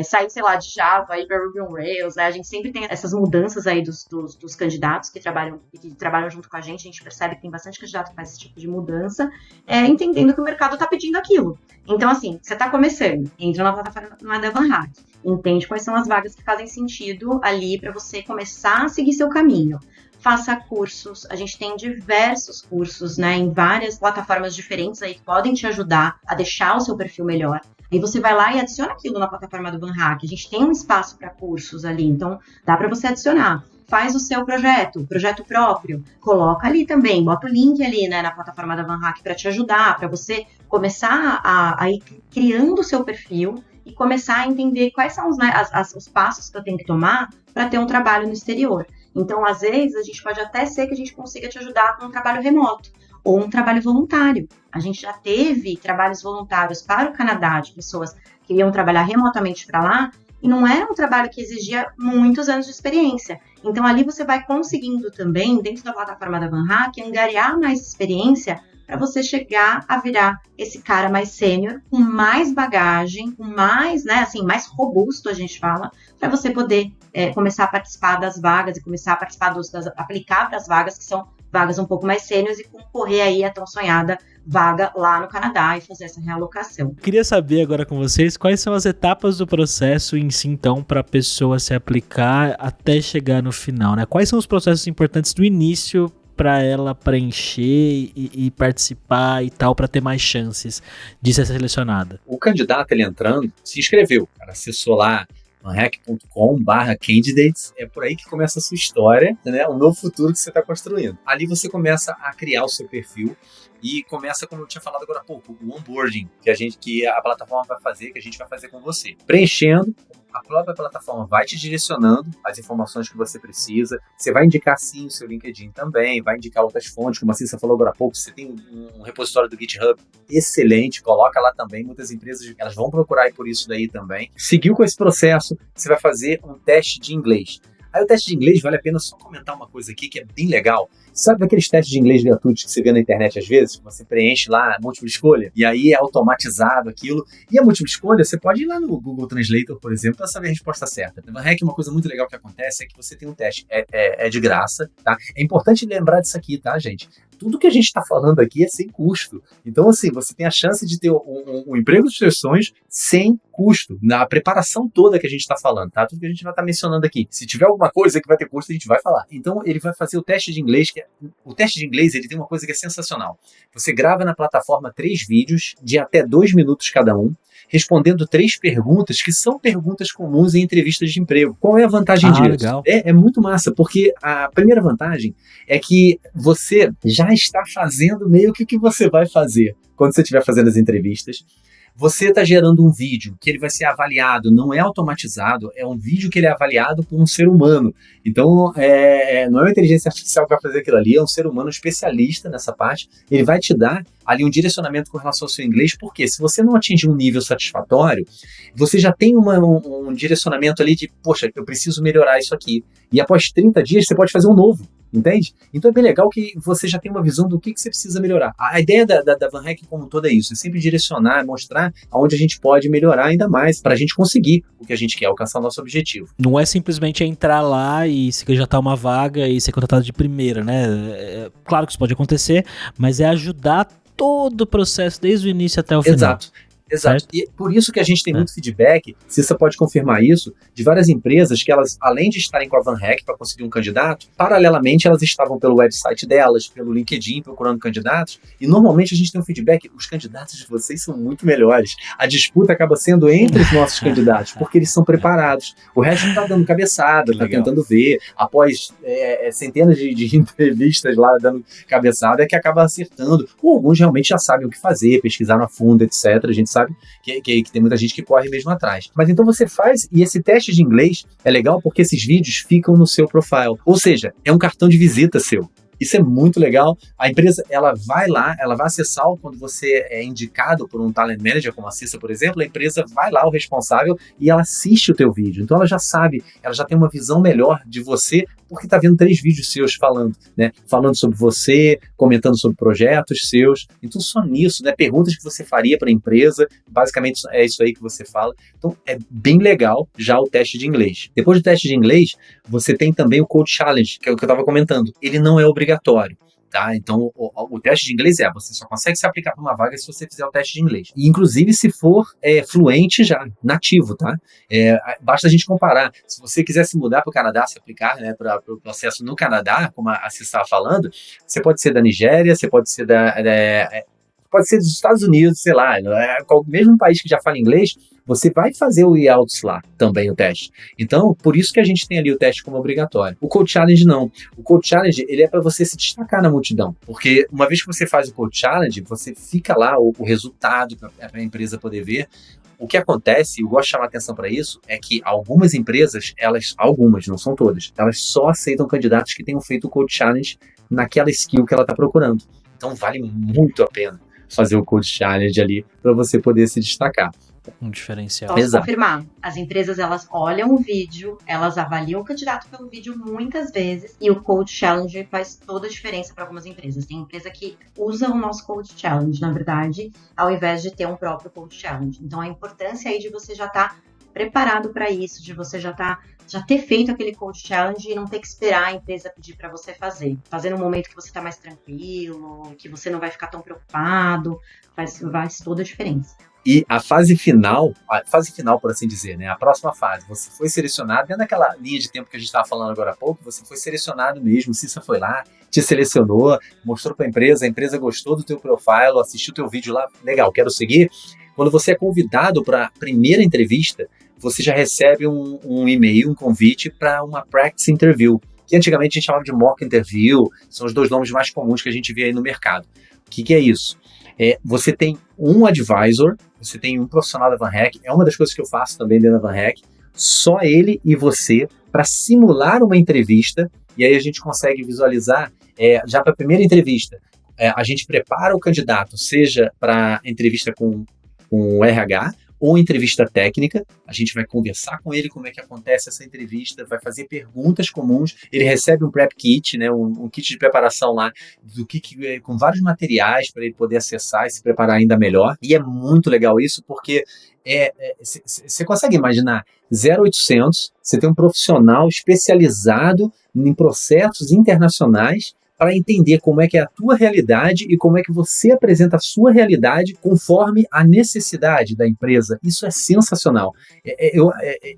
sair, sei lá, de Java, ir para Ruby on Rails, né? A gente sempre tem essas mudanças aí dos candidatos que trabalham junto com a gente percebe que tem bastante candidato que faz esse tipo de mudança, entendendo que o mercado está pedindo aquilo. Então, assim, você está começando, entra na plataforma da VanHack, entende quais são as vagas que fazem sentido ali para você começar a seguir seu caminho. Faça cursos, a gente tem diversos cursos, né, em várias plataformas diferentes aí que podem te ajudar a deixar o seu perfil melhor. Aí você vai lá e adiciona aquilo na plataforma do VanHack. A gente tem um espaço para cursos ali, então dá para você adicionar. Faz o seu projeto próprio, coloca ali também, bota o link ali, né, na plataforma da VanHack para te ajudar, para você começar a ir criando o seu perfil e começar a entender quais são os passos que eu tenho que tomar para ter um trabalho no exterior. Então, às vezes, a gente pode até ser que a gente consiga te ajudar com um trabalho remoto ou um trabalho voluntário. A gente já teve trabalhos voluntários para o Canadá, de pessoas que iam trabalhar remotamente para lá, e não era um trabalho que exigia muitos anos de experiência. Então, ali você vai conseguindo também, dentro da plataforma da VanHack, angariar mais experiência para você chegar a virar esse cara mais sênior, com mais bagagem, com mais, né, assim, mais robusto, a gente fala, para você poder começar a participar das vagas e começar a participar aplicar para as vagas que são vagas um pouco mais sêniores e concorrer aí a tão sonhada vaga lá no Canadá e fazer essa realocação. Queria saber agora com vocês quais são as etapas do processo em si, então, para a pessoa se aplicar até chegar no final, né? Quais são os processos importantes do início para ela preencher e participar e tal, para ter mais chances de ser selecionada? O candidato, ele entrando, se inscreveu, cara, acessou lá vanhack.com/candidates, é por aí que começa a sua história, né? Um novo futuro que você está construindo. Ali você começa a criar o seu perfil e começa, como eu tinha falado agora há pouco, o onboarding que a plataforma vai fazer, que a gente vai fazer com você. Preenchendo, a própria plataforma vai te direcionando as informações que você precisa. Você vai indicar sim o seu LinkedIn também, vai indicar outras fontes, como a Cissa falou agora há pouco. Você tem um repositório do GitHub excelente, coloca lá também. Muitas empresas, elas vão procurar aí por isso daí também. Seguiu com esse processo, você vai fazer um teste de inglês. Aí o teste de inglês, vale a pena só comentar uma coisa aqui que é bem legal. Sabe aqueles testes de inglês gratuitos que você vê na internet às vezes? Que você preenche lá a múltipla escolha e aí é automatizado aquilo. E a múltipla escolha, você pode ir lá no Google Translator, por exemplo, para saber a resposta certa. Na VanHack, uma coisa muito legal que acontece é que você tem um teste, é de graça, tá? É importante lembrar disso aqui, tá, gente? Tudo que a gente está falando aqui é sem custo. Então, assim, você tem a chance de ter um emprego dos seus sonhos sem custo, na preparação toda que a gente está falando, tá? Tudo que a gente vai estar mencionando aqui. Se tiver alguma coisa que vai ter custo, a gente vai falar. Então, ele vai fazer o teste de inglês, o teste de inglês, ele tem uma coisa que é sensacional. Você grava na plataforma 3 vídeos de até 2 minutos cada um, respondendo 3 perguntas que são perguntas comuns em entrevistas de emprego. Qual é a vantagem disso? Legal. É muito massa, porque a primeira vantagem é que você já está fazendo meio que o que você vai fazer quando você estiver fazendo as entrevistas. Você está gerando um vídeo que ele vai ser avaliado, não é automatizado, é um vídeo que ele é avaliado por um ser humano. Então, não é uma inteligência artificial que vai fazer aquilo ali, é um ser humano especialista nessa parte. Ele vai te dar ali um direcionamento com relação ao seu inglês, porque se você não atingir um nível satisfatório, você já tem um direcionamento ali de, poxa, eu preciso melhorar isso aqui. E após 30 dias, você pode fazer um novo. Entende? Então é bem legal que você já tem uma visão do que você precisa melhorar. A ideia da VanHack como um todo é isso, é sempre direcionar, mostrar aonde a gente pode melhorar ainda mais para a gente conseguir o que a gente quer, alcançar o nosso objetivo. Não é simplesmente entrar lá e se candidatar uma vaga e ser contratado de primeira, né? Claro que isso pode acontecer, mas é ajudar todo o processo desde o início até o final. Exato. E por isso que a gente tem muito feedback, Cissa pode confirmar isso, de várias empresas que elas, além de estarem com a VanHack para conseguir um candidato, paralelamente elas estavam pelo website delas, pelo LinkedIn, procurando candidatos, e normalmente a gente tem um feedback, os candidatos de vocês são muito melhores. A disputa acaba sendo entre os nossos candidatos, porque eles são preparados. O resto está dando cabeçada, está tentando ver, após centenas de entrevistas lá dando cabeçada, é que acaba acertando. Ou alguns realmente já sabem o que fazer, pesquisaram a fundo, etc. A gente sabe que tem muita gente que corre mesmo atrás. Mas então você faz, e esse teste de inglês é legal porque esses vídeos ficam no seu profile. Ou seja, é um cartão de visita seu. Isso é muito legal. A empresa, ela vai lá, ela vai acessar quando você é indicado por um talent manager, como a Cissa, por exemplo, a empresa vai lá, o responsável, e ela assiste o teu vídeo. Então ela já sabe, ela já tem uma visão melhor de você, porque está vendo 3 vídeos seus falando, né? Falando sobre você, comentando sobre projetos seus. Então só nisso, né? Perguntas que você faria para a empresa, basicamente é isso aí que você fala. Então é bem legal já o teste de inglês. Depois do teste de inglês, você tem também o Code Challenge, que é o que eu estava comentando. Ele não é obrigatório. Tá? Então, o teste de inglês você só consegue se aplicar para uma vaga se você fizer o teste de inglês. E, inclusive, se for fluente já, nativo, tá? Basta a gente comparar. Se você quiser se mudar para o Canadá, se aplicar, né, para o processo no Canadá, como a Cissa estava falando, você pode ser da Nigéria, você pode ser pode ser dos Estados Unidos, sei lá, mesmo um país que já fala inglês, você vai fazer o IELTS lá também, o teste. Então, por isso que a gente tem ali o teste como obrigatório. O Code Challenge não. O Code Challenge, ele é para você se destacar na multidão, porque uma vez que você faz o Code Challenge, você fica lá, o resultado para a empresa poder ver. O que acontece, eu gosto de chamar atenção para isso, é que algumas empresas, algumas, não são todas, elas só aceitam candidatos que tenham feito o Code Challenge naquela skill que ela está procurando. Então, vale muito a pena fazer o Code Challenge ali para você poder se destacar. Um diferencial. Posso Exato. confirmar. As empresas, elas olham o vídeo, elas avaliam o candidato pelo vídeo muitas vezes, e o Code Challenge faz toda a diferença para algumas empresas. Tem empresa que usa o nosso Code Challenge, na verdade, ao invés de ter um próprio Code Challenge. Então, a importância aí de você já estar preparado para isso, de você já ter feito aquele Code Challenge e não ter que esperar a empresa pedir para você fazer. Fazer no momento que você está mais tranquilo, que você não vai ficar tão preocupado, faz toda a diferença. E a fase final, por assim dizer, né? A próxima fase, você foi selecionado, dentro daquela linha de tempo que a gente estava falando agora há pouco, você foi selecionado mesmo, o Cissa foi lá, te selecionou, mostrou para a empresa gostou do teu profile, assistiu teu vídeo lá, legal, quero seguir. Quando você é convidado para a primeira entrevista, você já recebe um e-mail, um convite para uma practice interview, que antigamente a gente chamava de mock interview, são os 2 nomes mais comuns que a gente vê aí no mercado. O que é isso? Você tem um advisor, você tem um profissional da VanHack, é uma das coisas que eu faço também dentro da VanHack, só ele e você, para simular uma entrevista, e aí a gente consegue visualizar, já para a primeira entrevista, a gente prepara o candidato, seja para entrevista com o RH, ou entrevista técnica, a gente vai conversar com ele como é que acontece essa entrevista, vai fazer perguntas comuns, ele recebe um prep kit, né, um kit de preparação lá, com vários materiais para ele poder acessar e se preparar ainda melhor, e é muito legal isso, porque você consegue imaginar 0800, você tem um profissional especializado em processos internacionais para entender como é que é a tua realidade e como é que você apresenta a sua realidade conforme a necessidade da empresa. Isso é sensacional.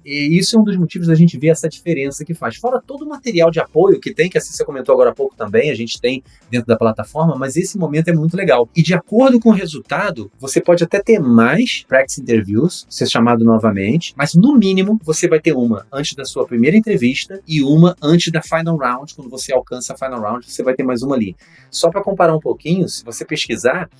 Isso é um dos motivos da gente ver essa diferença que faz. Fora todo o material de apoio que tem, que assim você comentou agora há pouco também, a gente tem dentro da plataforma, mas esse momento é muito legal. E de acordo com o resultado, você pode até ter mais practice interviews, ser chamado novamente, mas no mínimo você vai ter uma antes da sua primeira entrevista e uma antes da final round. Quando você alcança a final round, você vai ter mais uma ali. Só para comparar um pouquinho, se você pesquisar,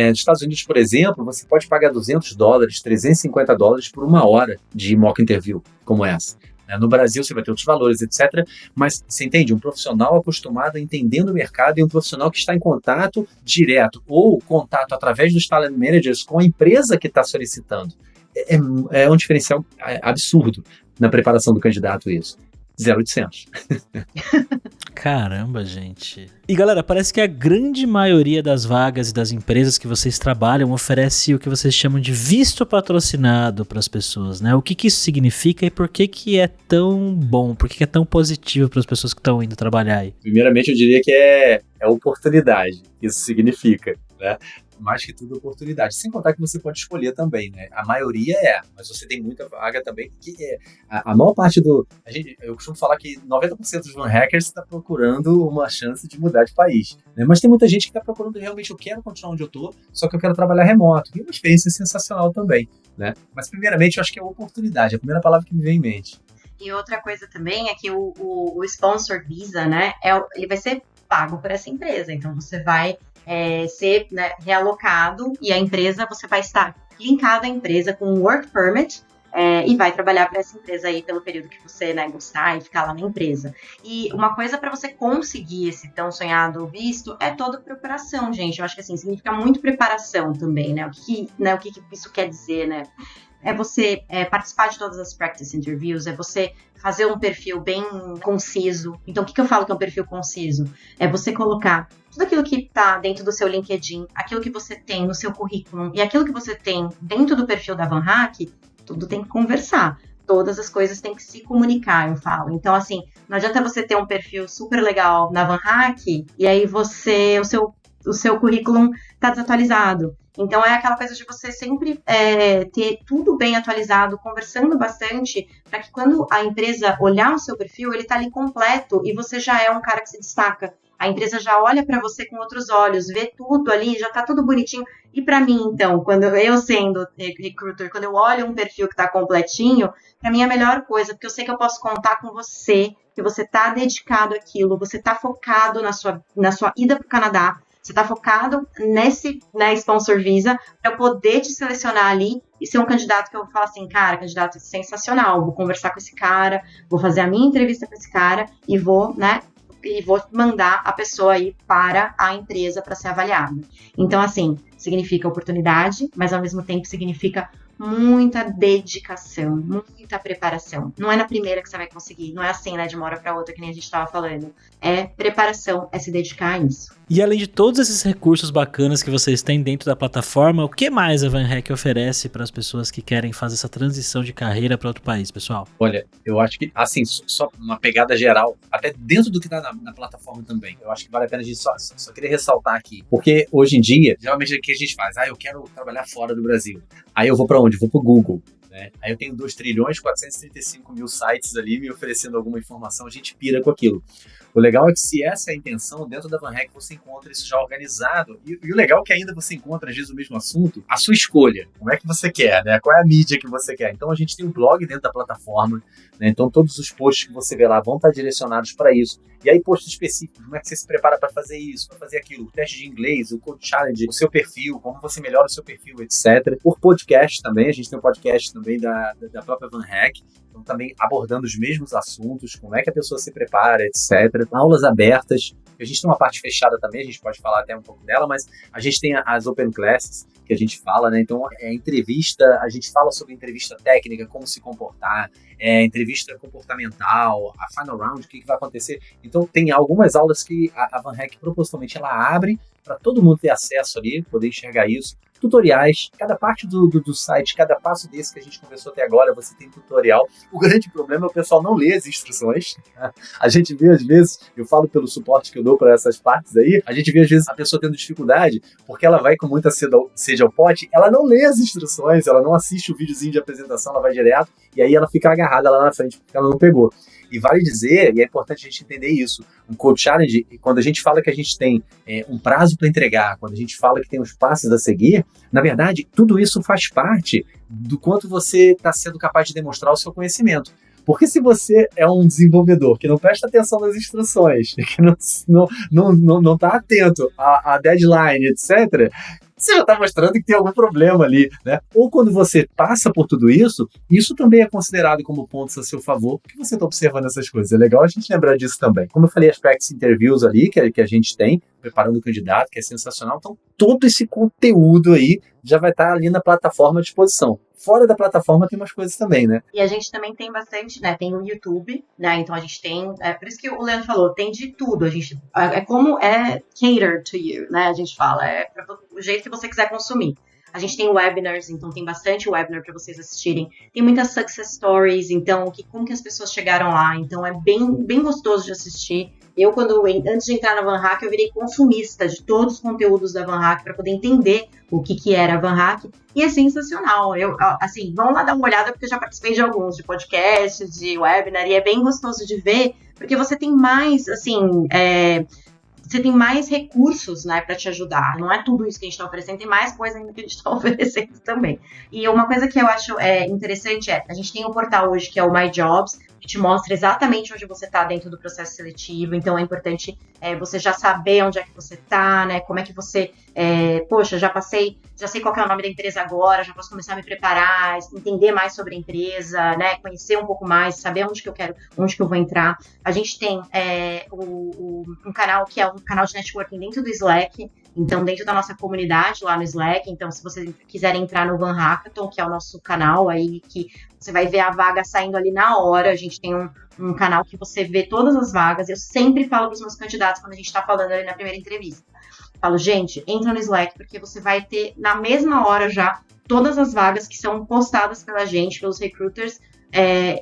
nos Estados Unidos, por exemplo, você pode pagar $200, $350 por 1 hora de mock interview como essa. No Brasil você vai ter outros valores, etc. Mas você entende? Um profissional acostumado a entender o mercado e um profissional que está em contato direto ou contato através dos talent managers com a empresa que está solicitando. É um diferencial absurdo na preparação do candidato isso. 0800. Caramba, gente. E galera, parece que a grande maioria das vagas e das empresas que vocês trabalham oferece o que vocês chamam de visto patrocinado para as pessoas, né? O que isso significa e por que é tão bom, por que é tão positivo para as pessoas que estão indo trabalhar aí? Primeiramente, eu diria que é oportunidade, isso significa, né? Mais que tudo oportunidade. Sem contar que você pode escolher também, né? A maioria mas você tem muita vaga também, que a maior parte eu costumo falar que 90% dos VanHackers está procurando uma chance de mudar de país, né? Mas tem muita gente que está procurando realmente, eu quero continuar onde eu tô, só que eu quero trabalhar remoto, e é uma experiência sensacional também, né? Mas primeiramente, eu acho que é oportunidade, a primeira palavra que me vem em mente. E outra coisa também é que o Sponsor Visa, né, ele vai ser pago por essa empresa, então você vai ser, né, realocado e você vai estar linkado à empresa com um Work Permit e vai trabalhar para essa empresa aí pelo período que você, né, gostar e ficar lá na empresa. E uma coisa para você conseguir esse tão sonhado visto é toda preparação, gente. Eu acho que assim, significa muito preparação também, né? O que isso quer dizer, né? É você participar de todas as practice interviews, é você fazer um perfil bem conciso. Então, o que eu falo que é um perfil conciso? É você colocar tudo aquilo que está dentro do seu LinkedIn, aquilo que você tem no seu currículo e aquilo que você tem dentro do perfil da VanHack, tudo tem que conversar. Todas as coisas têm que se comunicar, eu falo. Então, assim, não adianta você ter um perfil super legal na VanHack e aí o seu currículo está desatualizado. Então, é aquela coisa de você sempre ter tudo bem atualizado, conversando bastante, para que quando a empresa olhar o seu perfil, ele está ali completo e você já é um cara que se destaca. A empresa já olha para você com outros olhos, vê tudo ali, já está tudo bonitinho. E para mim, então, quando eu sendo recruiter, quando eu olho um perfil que está completinho, para mim é a melhor coisa, porque eu sei que eu posso contar com você, que você está dedicado àquilo, você está focado na sua ida para o Canadá, você está focado nesse Sponsor Visa para poder te selecionar ali e ser um candidato que eu vou falar assim, cara, candidato sensacional, vou conversar com esse cara, vou fazer a minha entrevista com esse cara e vou mandar a pessoa aí para a empresa para ser avaliada. Então, assim, significa oportunidade, mas ao mesmo tempo significa muita dedicação, muita preparação. Não é na primeira que você vai conseguir, não é assim, né, de uma hora para outra, que nem a gente estava falando. É preparação, é se dedicar a isso. E além de todos esses recursos bacanas que vocês têm dentro da plataforma, o que mais a VanHack oferece para as pessoas que querem fazer essa transição de carreira para outro país, pessoal? Olha, eu acho que, assim, só uma pegada geral, até dentro do que tá na plataforma também, eu acho que vale a pena a gente só queria ressaltar aqui, porque hoje em dia, geralmente o que a gente faz? Eu quero trabalhar fora do Brasil. Aí eu vou para onde? Vou pro Google. Né? Aí eu tenho 2.435.000 sites ali me oferecendo alguma informação, a gente pira com aquilo. O legal é que se essa é a intenção, dentro da VanHack você encontra isso já organizado. E o legal é que ainda você encontra, às vezes, o mesmo assunto, a sua escolha. Como é que você quer, né? Qual é a mídia que você quer? Então a gente tem um blog dentro da plataforma, né? Então todos os posts que você vê lá vão estar direcionados para isso. E aí posts específicos, como é que você se prepara para fazer isso, para fazer aquilo, o teste de inglês, o Code Challenge, o seu perfil, como você melhora o seu perfil, etc. Por podcast também, a gente tem um podcast também da própria VanHack, então também abordando os mesmos assuntos, como é que a pessoa se prepara, etc. Aulas abertas, a gente tem uma parte fechada também, a gente pode falar até um pouco dela, mas a gente tem as Open Classes, que a gente fala, né? Então, entrevista, a gente fala sobre entrevista técnica, como se comportar, entrevista comportamental, a final round, o que vai acontecer. Então, tem algumas aulas que a VanHack propositalmente ela abre para todo mundo ter acesso ali, poder enxergar isso. Tutoriais, cada parte do site, cada passo desse que a gente conversou até agora, você tem tutorial. O grande problema é o pessoal não ler as instruções. A gente vê, às vezes, eu falo pelo suporte que eu dou para essas partes aí, a gente vê, às vezes, a pessoa tendo dificuldade, porque ela vai com muita sede ao pote, ela não lê as instruções, ela não assiste o videozinho de apresentação, ela vai direto, e aí ela fica agarrada lá na frente, porque ela não pegou. E vale dizer, e é importante a gente entender isso, um Code Challenge, quando a gente fala que a gente tem um prazo para entregar, quando a gente fala que tem os passos a seguir, na verdade, tudo isso faz parte do quanto você está sendo capaz de demonstrar o seu conhecimento. Porque se você é um desenvolvedor que não presta atenção nas instruções, que não está atento à deadline, etc., você já está mostrando que tem algum problema ali, né? Ou quando você passa por tudo isso, isso também é considerado como pontos a seu favor, porque você está observando essas coisas. É legal a gente lembrar disso também. Como eu falei, as practice interviews ali, que a gente tem, preparando o candidato, que é sensacional. Então, todo esse conteúdo aí já vai estar ali na plataforma à disposição. Fora da plataforma tem umas coisas também, né? E a gente também tem bastante, né? Tem o YouTube, né? Então a gente tem, por isso que o Leandro falou, tem de tudo. A gente, é como é cater to you, né? A gente fala, é o jeito que você quiser consumir. A gente tem webinars, então tem bastante webinar para vocês assistirem. Tem muitas success stories, então como que as pessoas chegaram lá. Então é bem gostoso de assistir. Eu, antes de entrar na VanHack, eu virei consumista de todos os conteúdos da VanHack para poder entender o que era a VanHack. E é sensacional. Assim, vão lá dar uma olhada, porque eu já participei de alguns, de podcast, de webinar, e é bem gostoso de ver, porque você tem mais, assim, você tem mais recursos, né, para te ajudar. Não é tudo isso que a gente está oferecendo, tem mais coisa ainda que a gente está oferecendo também. E uma coisa que eu acho interessante a gente tem um portal hoje que é o My Jobs, que te mostra exatamente onde você está dentro do processo seletivo. Então é importante você já saber onde é que você está, né? Como é que você, já sei qual que é o nome da empresa agora, já posso começar a me preparar, entender mais sobre a empresa, né? Conhecer um pouco mais, saber onde que eu vou entrar. A gente tem um canal que é um canal de networking dentro do Slack. Então, dentro da nossa comunidade lá no Slack, então se vocês quiserem entrar no Van Hackathon, que é o nosso canal aí, que você vai ver a vaga saindo ali na hora, a gente tem um canal que você vê todas as vagas. Eu sempre falo para os meus candidatos quando a gente está falando ali na primeira entrevista. Falo, gente, entra no Slack, porque você vai ter na mesma hora já todas as vagas que são postadas pela gente, pelos recruiters,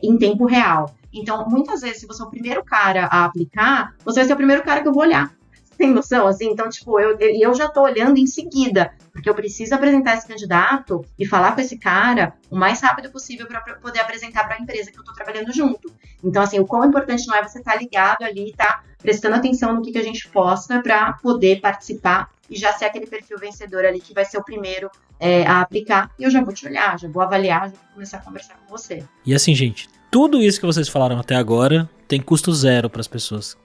em tempo real. Então, muitas vezes, se você é o primeiro cara a aplicar, você vai ser o primeiro cara que eu vou olhar. Tem noção, assim? Então, tipo, eu já tô olhando em seguida, porque eu preciso apresentar esse candidato e falar com esse cara o mais rápido possível para poder apresentar para a empresa que eu tô trabalhando junto. Então, assim, o quão importante não é você estar ligado ali, tá prestando atenção no que a gente posta para poder participar e já ser aquele perfil vencedor ali que vai ser o primeiro a aplicar. E eu já vou te olhar, já vou avaliar, já vou começar a conversar com você. E assim, gente, tudo isso que vocês falaram até agora tem custo zero para as pessoas.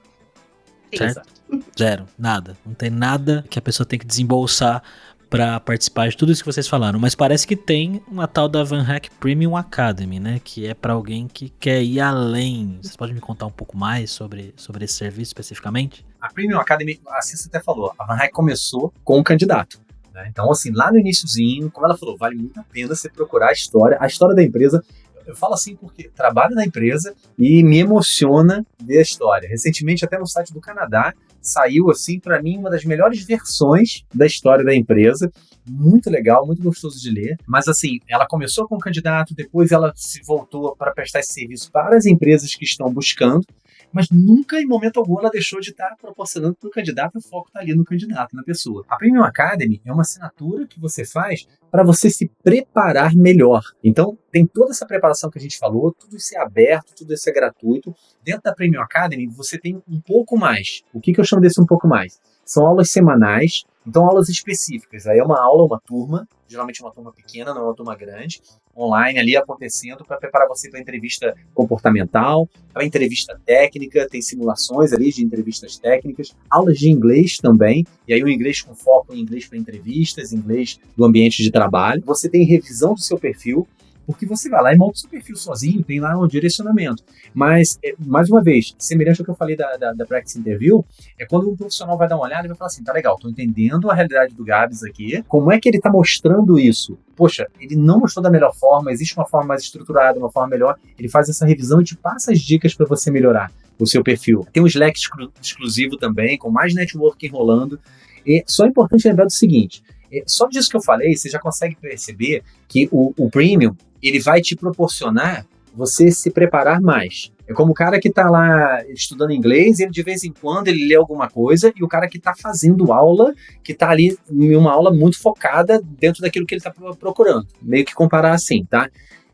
Certo? Zero, nada. Não tem nada que a pessoa tem que desembolsar para participar de tudo isso que vocês falaram. Mas parece que tem uma tal da VanHack Premium Academy, né? Que é para alguém que quer ir além. Vocês podem me contar um pouco mais sobre esse serviço especificamente? A Premium Academy, assim você até falou, a VanHack começou com um candidato. né? Então, assim, lá no iniciozinho, como ela falou, vale muito a pena você procurar a história da empresa. Eu falo assim porque trabalho na empresa e me emociona ver a história. Recentemente, até no site do Canadá, saiu, assim, para mim, uma das melhores versões da história da empresa. Muito legal, muito gostoso de ler. Mas, assim, ela começou com um candidato, depois ela se voltou para prestar esse serviço para as empresas que estão buscando, mas nunca, em momento algum, ela deixou de estar proporcionando para o candidato, o foco está ali no candidato, na pessoa. A Premium Academy é uma assinatura que você faz para você se preparar melhor. Então, tem toda essa preparação que a gente falou, tudo isso é aberto, tudo isso é gratuito. Dentro da Premium Academy, você tem um pouco mais. O que eu chamo desse um pouco mais? São aulas semanais, então aulas específicas. Aí é uma aula, uma turma, geralmente uma turma pequena, não é uma turma grande, online ali acontecendo para preparar você para entrevista comportamental, para entrevista técnica, tem simulações ali de entrevistas técnicas, aulas de inglês também, e aí o inglês com foco em inglês para entrevistas, inglês do ambiente de trabalho. Você tem revisão do seu perfil, porque você vai lá e monta o seu perfil sozinho, tem lá um direcionamento. Mas, mais uma vez, semelhante ao que eu falei da Practice Interview, é quando um profissional vai dar uma olhada e vai falar assim, tá legal, tô entendendo a realidade do Gabs aqui, como é que ele tá mostrando isso? Poxa, ele não mostrou da melhor forma, existe uma forma mais estruturada, uma forma melhor, ele faz essa revisão e te passa as dicas para você melhorar o seu perfil. Tem um Slack exclusivo também, com mais networking rolando, e só é importante lembrar do seguinte, só disso que eu falei, você já consegue perceber que o Premium, ele vai te proporcionar você se preparar mais. É como o cara que está lá estudando inglês e ele, de vez em quando ele lê alguma coisa, e o cara que está fazendo aula, que está ali em uma aula muito focada dentro daquilo que ele está procurando. Meio que comparar assim, tá?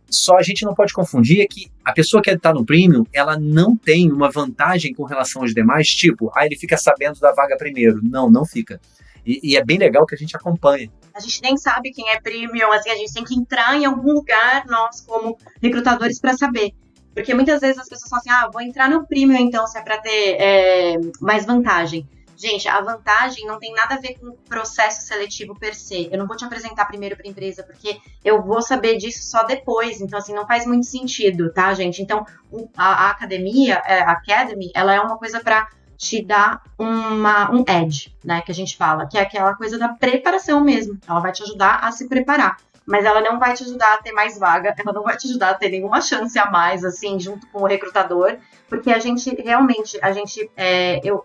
Só a gente não pode confundir que a pessoa que está no Premium, ela não tem uma vantagem com relação aos demais, tipo, ele fica sabendo da vaga primeiro. Não fica. E é bem legal que a gente acompanhe. A gente nem sabe quem é Premium, assim, a gente tem que entrar em algum lugar, nós como recrutadores, para saber. Porque muitas vezes as pessoas falam assim, vou entrar no Premium então, se é para ter mais vantagem. Gente, a vantagem não tem nada a ver com o processo seletivo per se. Eu não vou te apresentar primeiro para a empresa, porque eu vou saber disso só depois. Então, assim, não faz muito sentido, tá, gente? Então, a academia, a Academy, ela é uma coisa para te dar um edge, né, que a gente fala, que é aquela coisa da preparação mesmo. Ela vai te ajudar a se preparar, mas ela não vai te ajudar a ter mais vaga, ela não vai te ajudar a ter nenhuma chance a mais, assim, junto com o recrutador, porque a gente, realmente,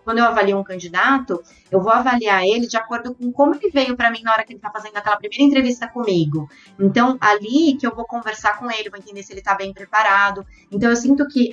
quando eu avalio um candidato, eu vou avaliar ele de acordo com como ele veio para mim na hora que ele tá fazendo aquela primeira entrevista comigo. Então, ali que eu vou conversar com ele, vou entender se ele tá bem preparado. Então, eu sinto que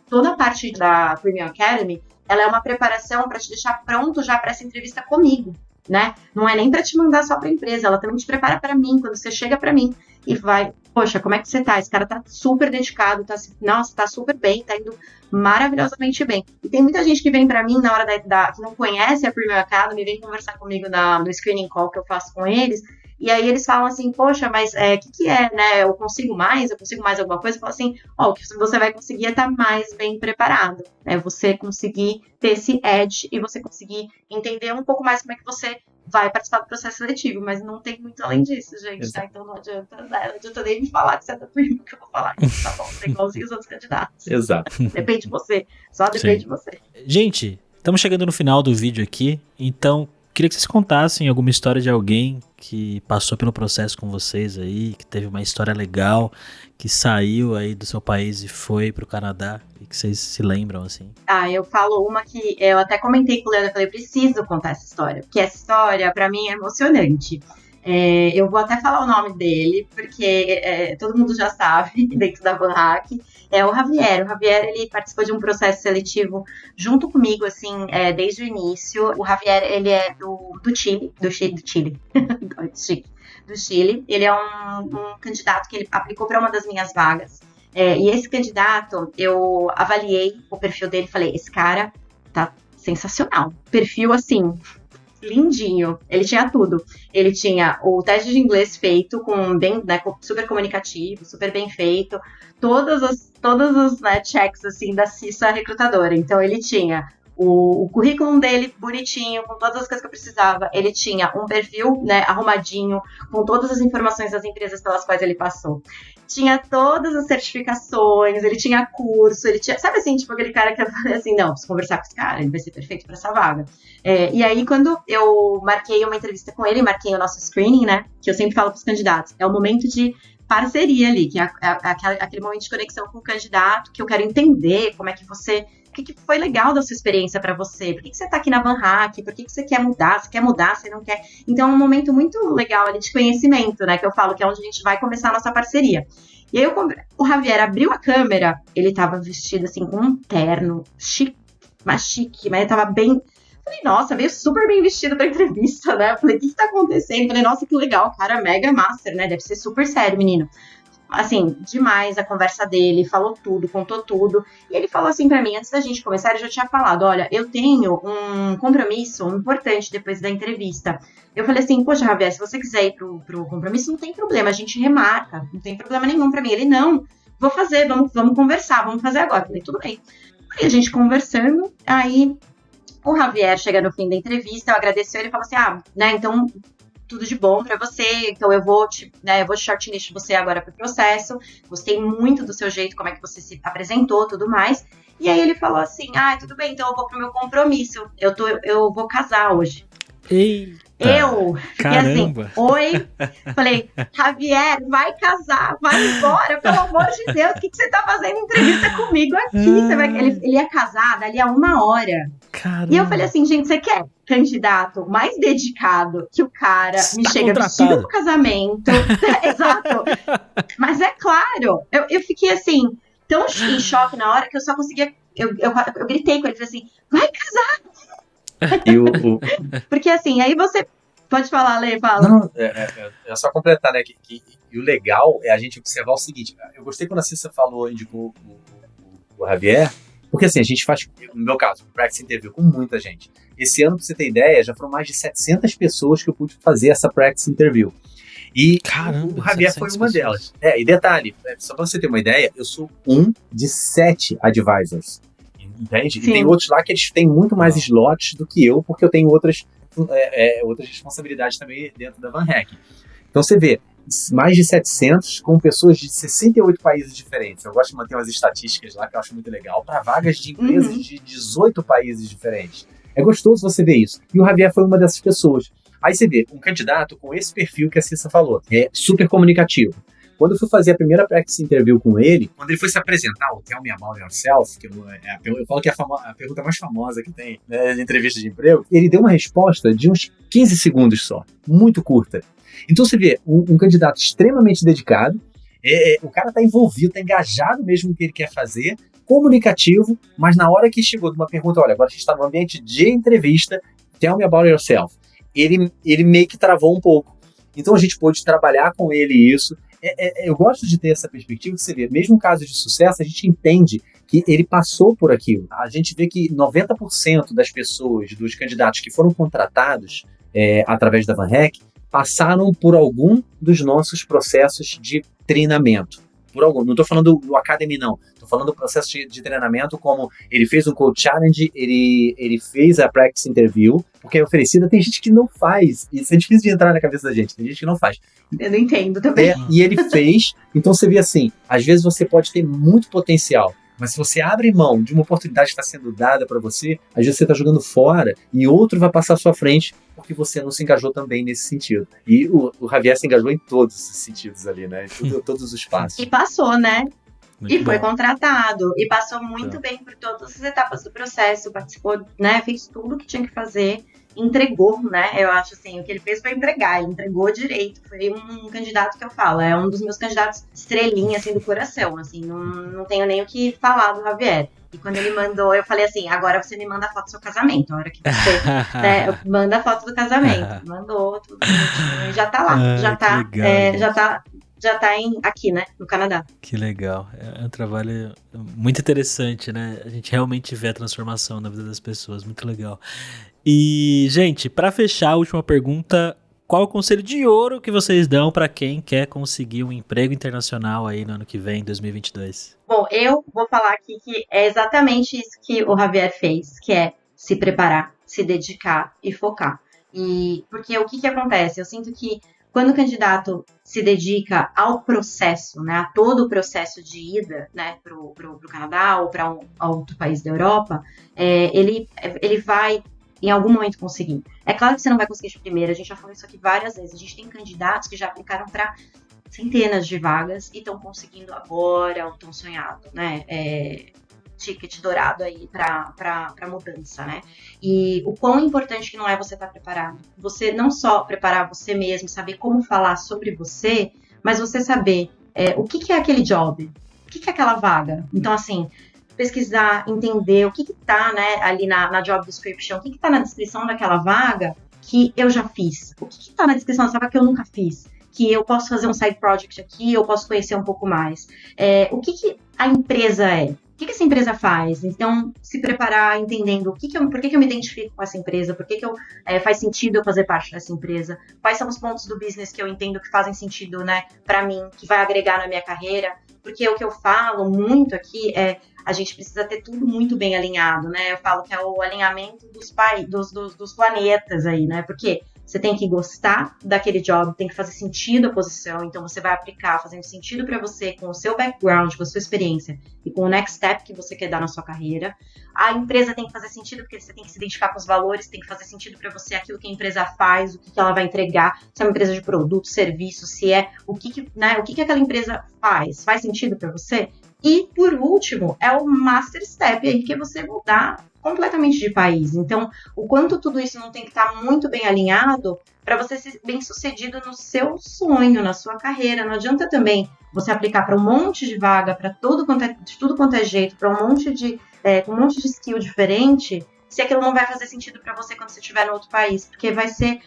toda a parte da Premium Academy, ela é uma preparação para te deixar pronto já para essa entrevista comigo, né? Não é nem para te mandar só para a empresa, ela também te prepara para mim, quando você chega para mim e vai, poxa, como é que você tá? Esse cara tá super dedicado, tá super bem, tá indo maravilhosamente bem. E tem muita gente que vem para mim na hora que não conhece a Premium Academy, vem conversar comigo no screening call que eu faço com eles, e aí eles falam assim, poxa, mas que é, né? Eu consigo mais alguma coisa? Eu falo assim, o que você vai conseguir é estar mais bem preparado, né? Você conseguir ter esse edge e você conseguir entender um pouco mais como é que você vai participar do processo seletivo, mas não tem muito além disso, gente, tá? Então não adianta nem me falar que você é da Premium, que eu vou falar, tá bom, é igualzinho os outros candidatos. Exato. Depende de você, só depende de você. Gente, estamos chegando no final do vídeo aqui, então queria que vocês contassem alguma história de alguém que passou pelo processo com vocês aí, que teve uma história legal, que saiu aí do seu país e foi pro Canadá, e que vocês se lembram, assim. Eu falo uma que eu até comentei com o Leandro, eu falei, preciso contar essa história, porque essa história, pra mim, é emocionante. Eu vou até falar o nome dele, porque todo mundo já sabe, dentro da VanHack, é o Javier. O Javier, ele participou de um processo seletivo junto comigo, assim, desde o início. O Javier, ele é do Chile. Ele é um candidato que ele aplicou para uma das minhas vagas. E esse candidato, eu avaliei o perfil dele e falei, esse cara tá sensacional. Perfil, assim, lindinho. Ele tinha tudo. Ele tinha o teste de inglês feito super comunicativo, super bem feito. Todas as checks, assim, da CISA recrutadora. Então, ele tinha o currículo dele bonitinho, com todas as coisas que eu precisava. Ele tinha um perfil, né, arrumadinho, com todas as informações das empresas pelas quais ele passou. Tinha todas as certificações, ele tinha curso, ele tinha... Sabe assim, tipo aquele cara que eu falei assim, não, preciso conversar com esse cara, ele vai ser perfeito para essa vaga. E aí, quando eu marquei uma entrevista com ele, marquei o nosso screening, né, que eu sempre falo para os candidatos, é o momento de parceria ali, que é aquele momento de conexão com o candidato, que eu quero entender como é que você... O que foi legal da sua experiência para você? Por que você tá aqui na VanHack? Por que você quer mudar? Você quer mudar? Você não quer? Então é um momento muito legal ali de conhecimento, né? Que eu falo que é onde a gente vai começar a nossa parceria. E aí o Javier abriu a câmera, ele tava vestido assim com um terno chique, mas ele tava bem... Falei, nossa, veio super bem vestido pra entrevista, né? Falei, o que tá acontecendo? Falei, nossa, que legal, cara, mega master, né? Deve ser super sério, menino. Assim, demais a conversa dele, falou tudo, contou tudo. E ele falou assim pra mim, antes da gente começar, ele já tinha falado, olha, eu tenho um compromisso importante depois da entrevista. Eu falei assim, poxa, Javier, se você quiser ir pro compromisso, não tem problema, a gente remarca, não tem problema nenhum pra mim. Ele, não, vou fazer, vamos conversar, vamos fazer agora. Eu falei, tudo bem. Aí a gente conversando, aí o Javier chega no fim da entrevista, eu agradeceu, ele falou assim, né, então... tudo de bom pra você, então eu vou te shortlist você agora pro processo, gostei muito do seu jeito, como é que você se apresentou, tudo mais, e aí ele falou assim, tudo bem, então eu vou pro meu compromisso, eu vou casar hoje. Eita, eu fiquei assim, caramba. oi, falei, Javier, vai casar, vai embora, pelo amor de Deus, o que você tá fazendo entrevista comigo aqui? Ele ia casar dali a 1 hora. Caramba. E eu falei assim, gente, você quer candidato mais dedicado que o cara me Tá chega contratado. vestido pro casamento? Exato. Mas é claro, eu fiquei assim, tão em choque na hora que eu só conseguia... Eu gritei com ele, falei assim, vai casar! Porque assim, aí você... Pode falar, Lê, fala. Não, é só completar, né? E o legal é a gente observar o seguinte. Eu gostei quando a Cissa falou, indicou o Javier, porque assim, a gente faz, no meu caso, um practice interview com muita gente. Esse ano, pra você ter ideia, já foram mais de 700 pessoas que eu pude fazer essa practice interview. E caramba, o Javier foi uma pessoas. delas. E detalhe, só pra você ter uma ideia, eu sou um de 7 advisors. Entende? Sim. E tem outros lá que eles têm muito mais slots do que eu, porque eu tenho outras responsabilidades também dentro da VanHack. Então você vê, mais de 700 com pessoas de 68 países diferentes. Eu gosto de manter umas estatísticas lá que eu acho muito legal, para vagas de empresas de 18 países diferentes. É gostoso você ver isso. E o Javier foi uma dessas pessoas. Aí você vê, um candidato com esse perfil que a Cissa falou, é super comunicativo. Quando eu fui fazer a primeira practice interview com ele, quando ele foi se apresentar, o Tell Me About Yourself, que eu falo que é a pergunta mais famosa que tem, né, de entrevista de emprego, ele deu uma resposta de uns 15 segundos só, muito curta. Então você vê, um candidato extremamente dedicado, o cara está envolvido, está engajado mesmo no que ele quer fazer, comunicativo, mas na hora que chegou de uma pergunta, olha, agora a gente está no ambiente de entrevista, Tell Me About Yourself, ele meio que travou um pouco. Então a gente pôde trabalhar com ele isso. Eu gosto de ter essa perspectiva que você vê, mesmo em caso de sucesso, a gente entende que ele passou por aquilo. A gente vê que 90% das pessoas, dos candidatos que foram contratados através da VanHack, passaram por algum dos nossos processos de treinamento. Por algum. Não estou falando do Academy, não. Estou falando do processo de treinamento, como ele fez um Code Challenge, ele fez a Practice Interview, porque é oferecida. Tem gente que não faz. Isso é difícil de entrar na cabeça da gente. Tem gente que não faz. Eu não entendo também. E ele fez. Então você vê assim, às vezes você pode ter muito potencial, mas se você abre mão de uma oportunidade que está sendo dada para você, às vezes você está jogando fora e outro vai passar à sua frente porque você não se engajou também nesse sentido. E o Javier se engajou em todos esses sentidos ali, né? Em todos os passos. E passou, né? Muito foi bom. contratado. E passou muito bem por todas as etapas do processo. Participou, né? Fez tudo o que tinha que fazer. Entregou, né? Eu acho assim, o que ele fez foi entregar. Ele entregou direito. Foi um candidato que eu falo. É um dos meus candidatos estrelinha, assim, do coração. Assim, não tenho nem o que falar do Javier. E quando ele mandou, eu falei assim, agora você me manda a foto do seu casamento. A hora que você manda a foto do casamento. Mandou, tudo. Já tá lá. Já tá aqui, né, no Canadá. Que legal. É um trabalho muito interessante, né? A gente realmente vê a transformação na vida das pessoas. Muito legal. E, gente, pra fechar, a última pergunta. Qual o conselho de ouro que vocês dão pra quem quer conseguir um emprego internacional aí no ano que vem, 2022? Bom, eu vou falar aqui que é exatamente isso que o Javier fez, que é se preparar, se dedicar e focar. E porque o que acontece? Eu sinto que quando o candidato se dedica ao processo, né, a todo o processo de ida, né, para o Canadá ou para outro país da Europa, ele vai em algum momento conseguir. É claro que você não vai conseguir de primeira, a gente já falou isso aqui várias vezes. A gente tem candidatos que já aplicaram para centenas de vagas e estão conseguindo agora o tão sonhado, né? Ticket dourado aí para mudança, né? E o quão importante que não é você estar preparado. Você não só preparar você mesmo, saber como falar sobre você, mas você saber o que é aquele job, o que é aquela vaga. Então, assim, pesquisar, entender o que tá, né, ali na job description, o que tá na descrição daquela vaga que eu já fiz, o que tá na descrição dessa vaga que eu nunca fiz, que eu posso fazer um side project aqui, eu posso conhecer um pouco mais. O que a empresa é? O que essa empresa faz? Então, se preparar entendendo por que eu me identifico com essa empresa, por que faz sentido eu fazer parte dessa empresa, quais são os pontos do business que eu entendo que fazem sentido, né, para mim, que vai agregar na minha carreira, porque o que eu falo muito aqui a gente precisa ter tudo muito bem alinhado, né? Eu falo que é o alinhamento dos planetas aí, né? Porque você tem que gostar daquele job, tem que fazer sentido a posição, então você vai aplicar fazendo sentido para você, com o seu background, com a sua experiência e com o next step que você quer dar na sua carreira. A empresa tem que fazer sentido, porque você tem que se identificar com os valores, tem que fazer sentido para você aquilo que a empresa faz, o que ela vai entregar, se é uma empresa de produto, serviço, se é o que aquela empresa faz sentido para você? E, por último, é o master step aí, que é você mudar completamente de país. Então, o quanto tudo isso não tem que estar muito bem alinhado para você ser bem sucedido no seu sonho, na sua carreira. Não adianta também você aplicar para um monte de vaga, para tudo quanto é jeito, para um monte de skill diferente, se aquilo não vai fazer sentido para você quando você estiver no outro país, porque vai ser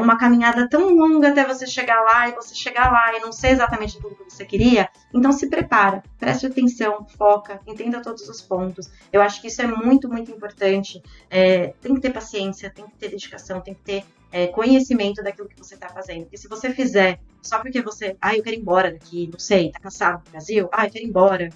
uma caminhada tão longa até você chegar lá e não ser exatamente tudo que você queria. Então se prepara, preste atenção, foca, entenda todos os pontos. Eu acho que isso é muito, muito importante. Tem que ter paciência, tem que ter dedicação, tem que ter conhecimento daquilo que você está fazendo. Porque se você fizer só porque você, eu quero ir embora daqui, não sei, tá cansado do Brasil, eu quero ir embora.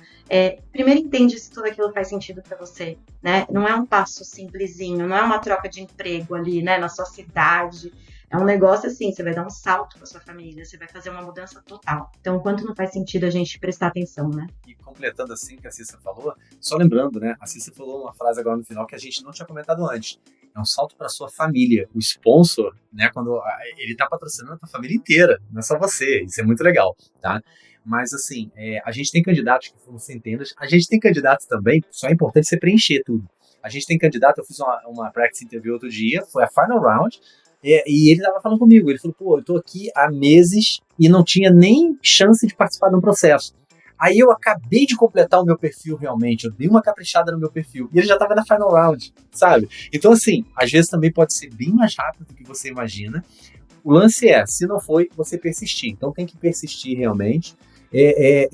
Primeiro entende se tudo aquilo faz sentido para você, né? Não é um passo simplesinho, não é uma troca de emprego ali, né, na sua cidade. É um negócio assim, você vai dar um salto com a sua família, você vai fazer uma mudança total. Então, quanto não faz sentido a gente prestar atenção, né? E completando assim o que a Cissa falou, só lembrando, né? A Cissa falou uma frase agora no final que a gente não tinha comentado antes. É um salto para sua família. O sponsor, né? Quando ele tá patrocinando a tua família inteira, não é só você. Isso é muito legal, tá? Mas assim, a gente tem candidatos que foram centenas. A gente tem candidatos também, só é importante você preencher tudo. A gente tem candidato, eu fiz uma practice interview outro dia, foi a final round. E ele tava falando comigo, ele falou, eu tô aqui há meses e não tinha nem chance de participar de um processo. Aí eu acabei de completar o meu perfil realmente, eu dei uma caprichada no meu perfil, e ele já tava na final round, sabe? Então assim, às vezes também pode ser bem mais rápido do que você imagina. O lance se não foi, você persistir. Então tem que persistir realmente,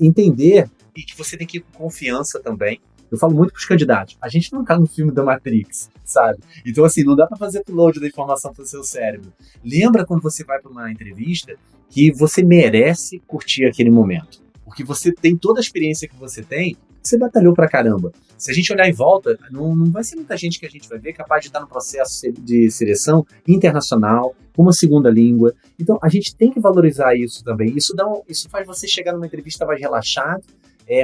entender e que você tem que ir com confiança também. Eu falo muito pros candidatos, a gente não tá no filme da Matrix, sabe? Então, assim, não dá pra fazer upload da informação pro seu cérebro. Lembra quando você vai pra uma entrevista que você merece curtir aquele momento. Porque você tem toda a experiência que você tem, você batalhou pra caramba. Se a gente olhar em volta, não vai ser muita gente que a gente vai ver capaz de estar no processo de seleção internacional, com uma segunda língua. Então, a gente tem que valorizar isso também. Isso faz você chegar numa entrevista mais relaxado,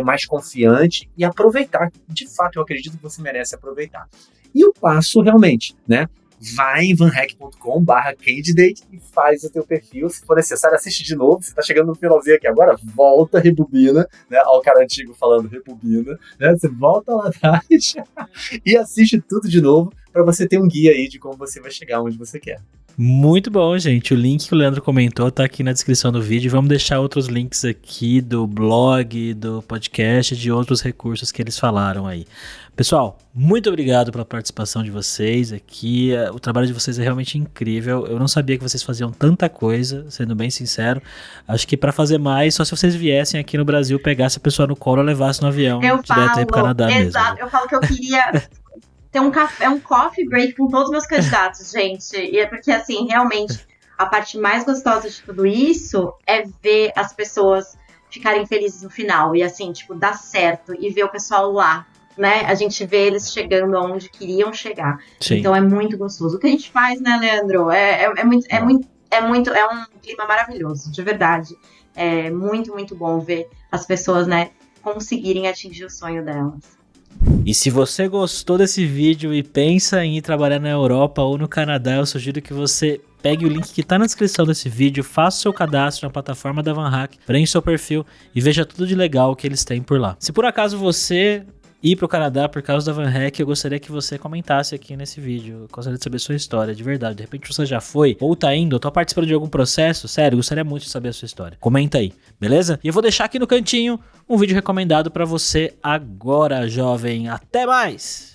mais confiante e aproveitar. De fato, eu acredito que você merece aproveitar. E o passo realmente, né? Vai em vanhack.com/candidate e faz o teu perfil. Se for necessário, assiste de novo. Você está chegando no finalzinho aqui agora, volta, rebobina, né? Olha o cara antigo falando rebobina, né? Você volta lá atrás e assiste tudo de novo para você ter um guia aí de como você vai chegar onde você quer. Muito bom, gente. O link que o Leandro comentou tá aqui na descrição do vídeo. Vamos deixar outros links aqui do blog, do podcast, de outros recursos que eles falaram aí. Pessoal, muito obrigado pela participação de vocês aqui. O trabalho de vocês é realmente incrível. Eu não sabia que vocês faziam tanta coisa, sendo bem sincero. Acho que para fazer mais, só se vocês viessem aqui no Brasil, pegasse a pessoa no colo e levasse no avião direto aí pro Canadá mesmo. Exato. Eu falo que eu queria ter um coffee break com todos os meus candidatos, gente. E é porque, assim, realmente, a parte mais gostosa de tudo isso é ver as pessoas ficarem felizes no final. E, assim, tipo, dar certo. E ver o pessoal lá, né, a gente vê eles chegando aonde queriam chegar. Sim. Então é muito gostoso. O que a gente faz, né, Leandro? É um clima maravilhoso, de verdade. É muito, muito bom ver as pessoas, né, conseguirem atingir o sonho delas. E se você gostou desse vídeo e pensa em ir trabalhar na Europa ou no Canadá, eu sugiro que você pegue o link que está na descrição desse vídeo, faça o seu cadastro na plataforma da VanHack, preencha seu perfil e veja tudo de legal que eles têm por lá. Se por acaso você ir para o Canadá por causa da VanHack, eu gostaria que você comentasse aqui nesse vídeo. Eu gostaria de saber a sua história, de verdade. De repente você já foi, ou tá indo, ou tá participando de algum processo. Sério, eu gostaria muito de saber a sua história. Comenta aí, beleza? E eu vou deixar aqui no cantinho um vídeo recomendado para você agora, jovem. Até mais!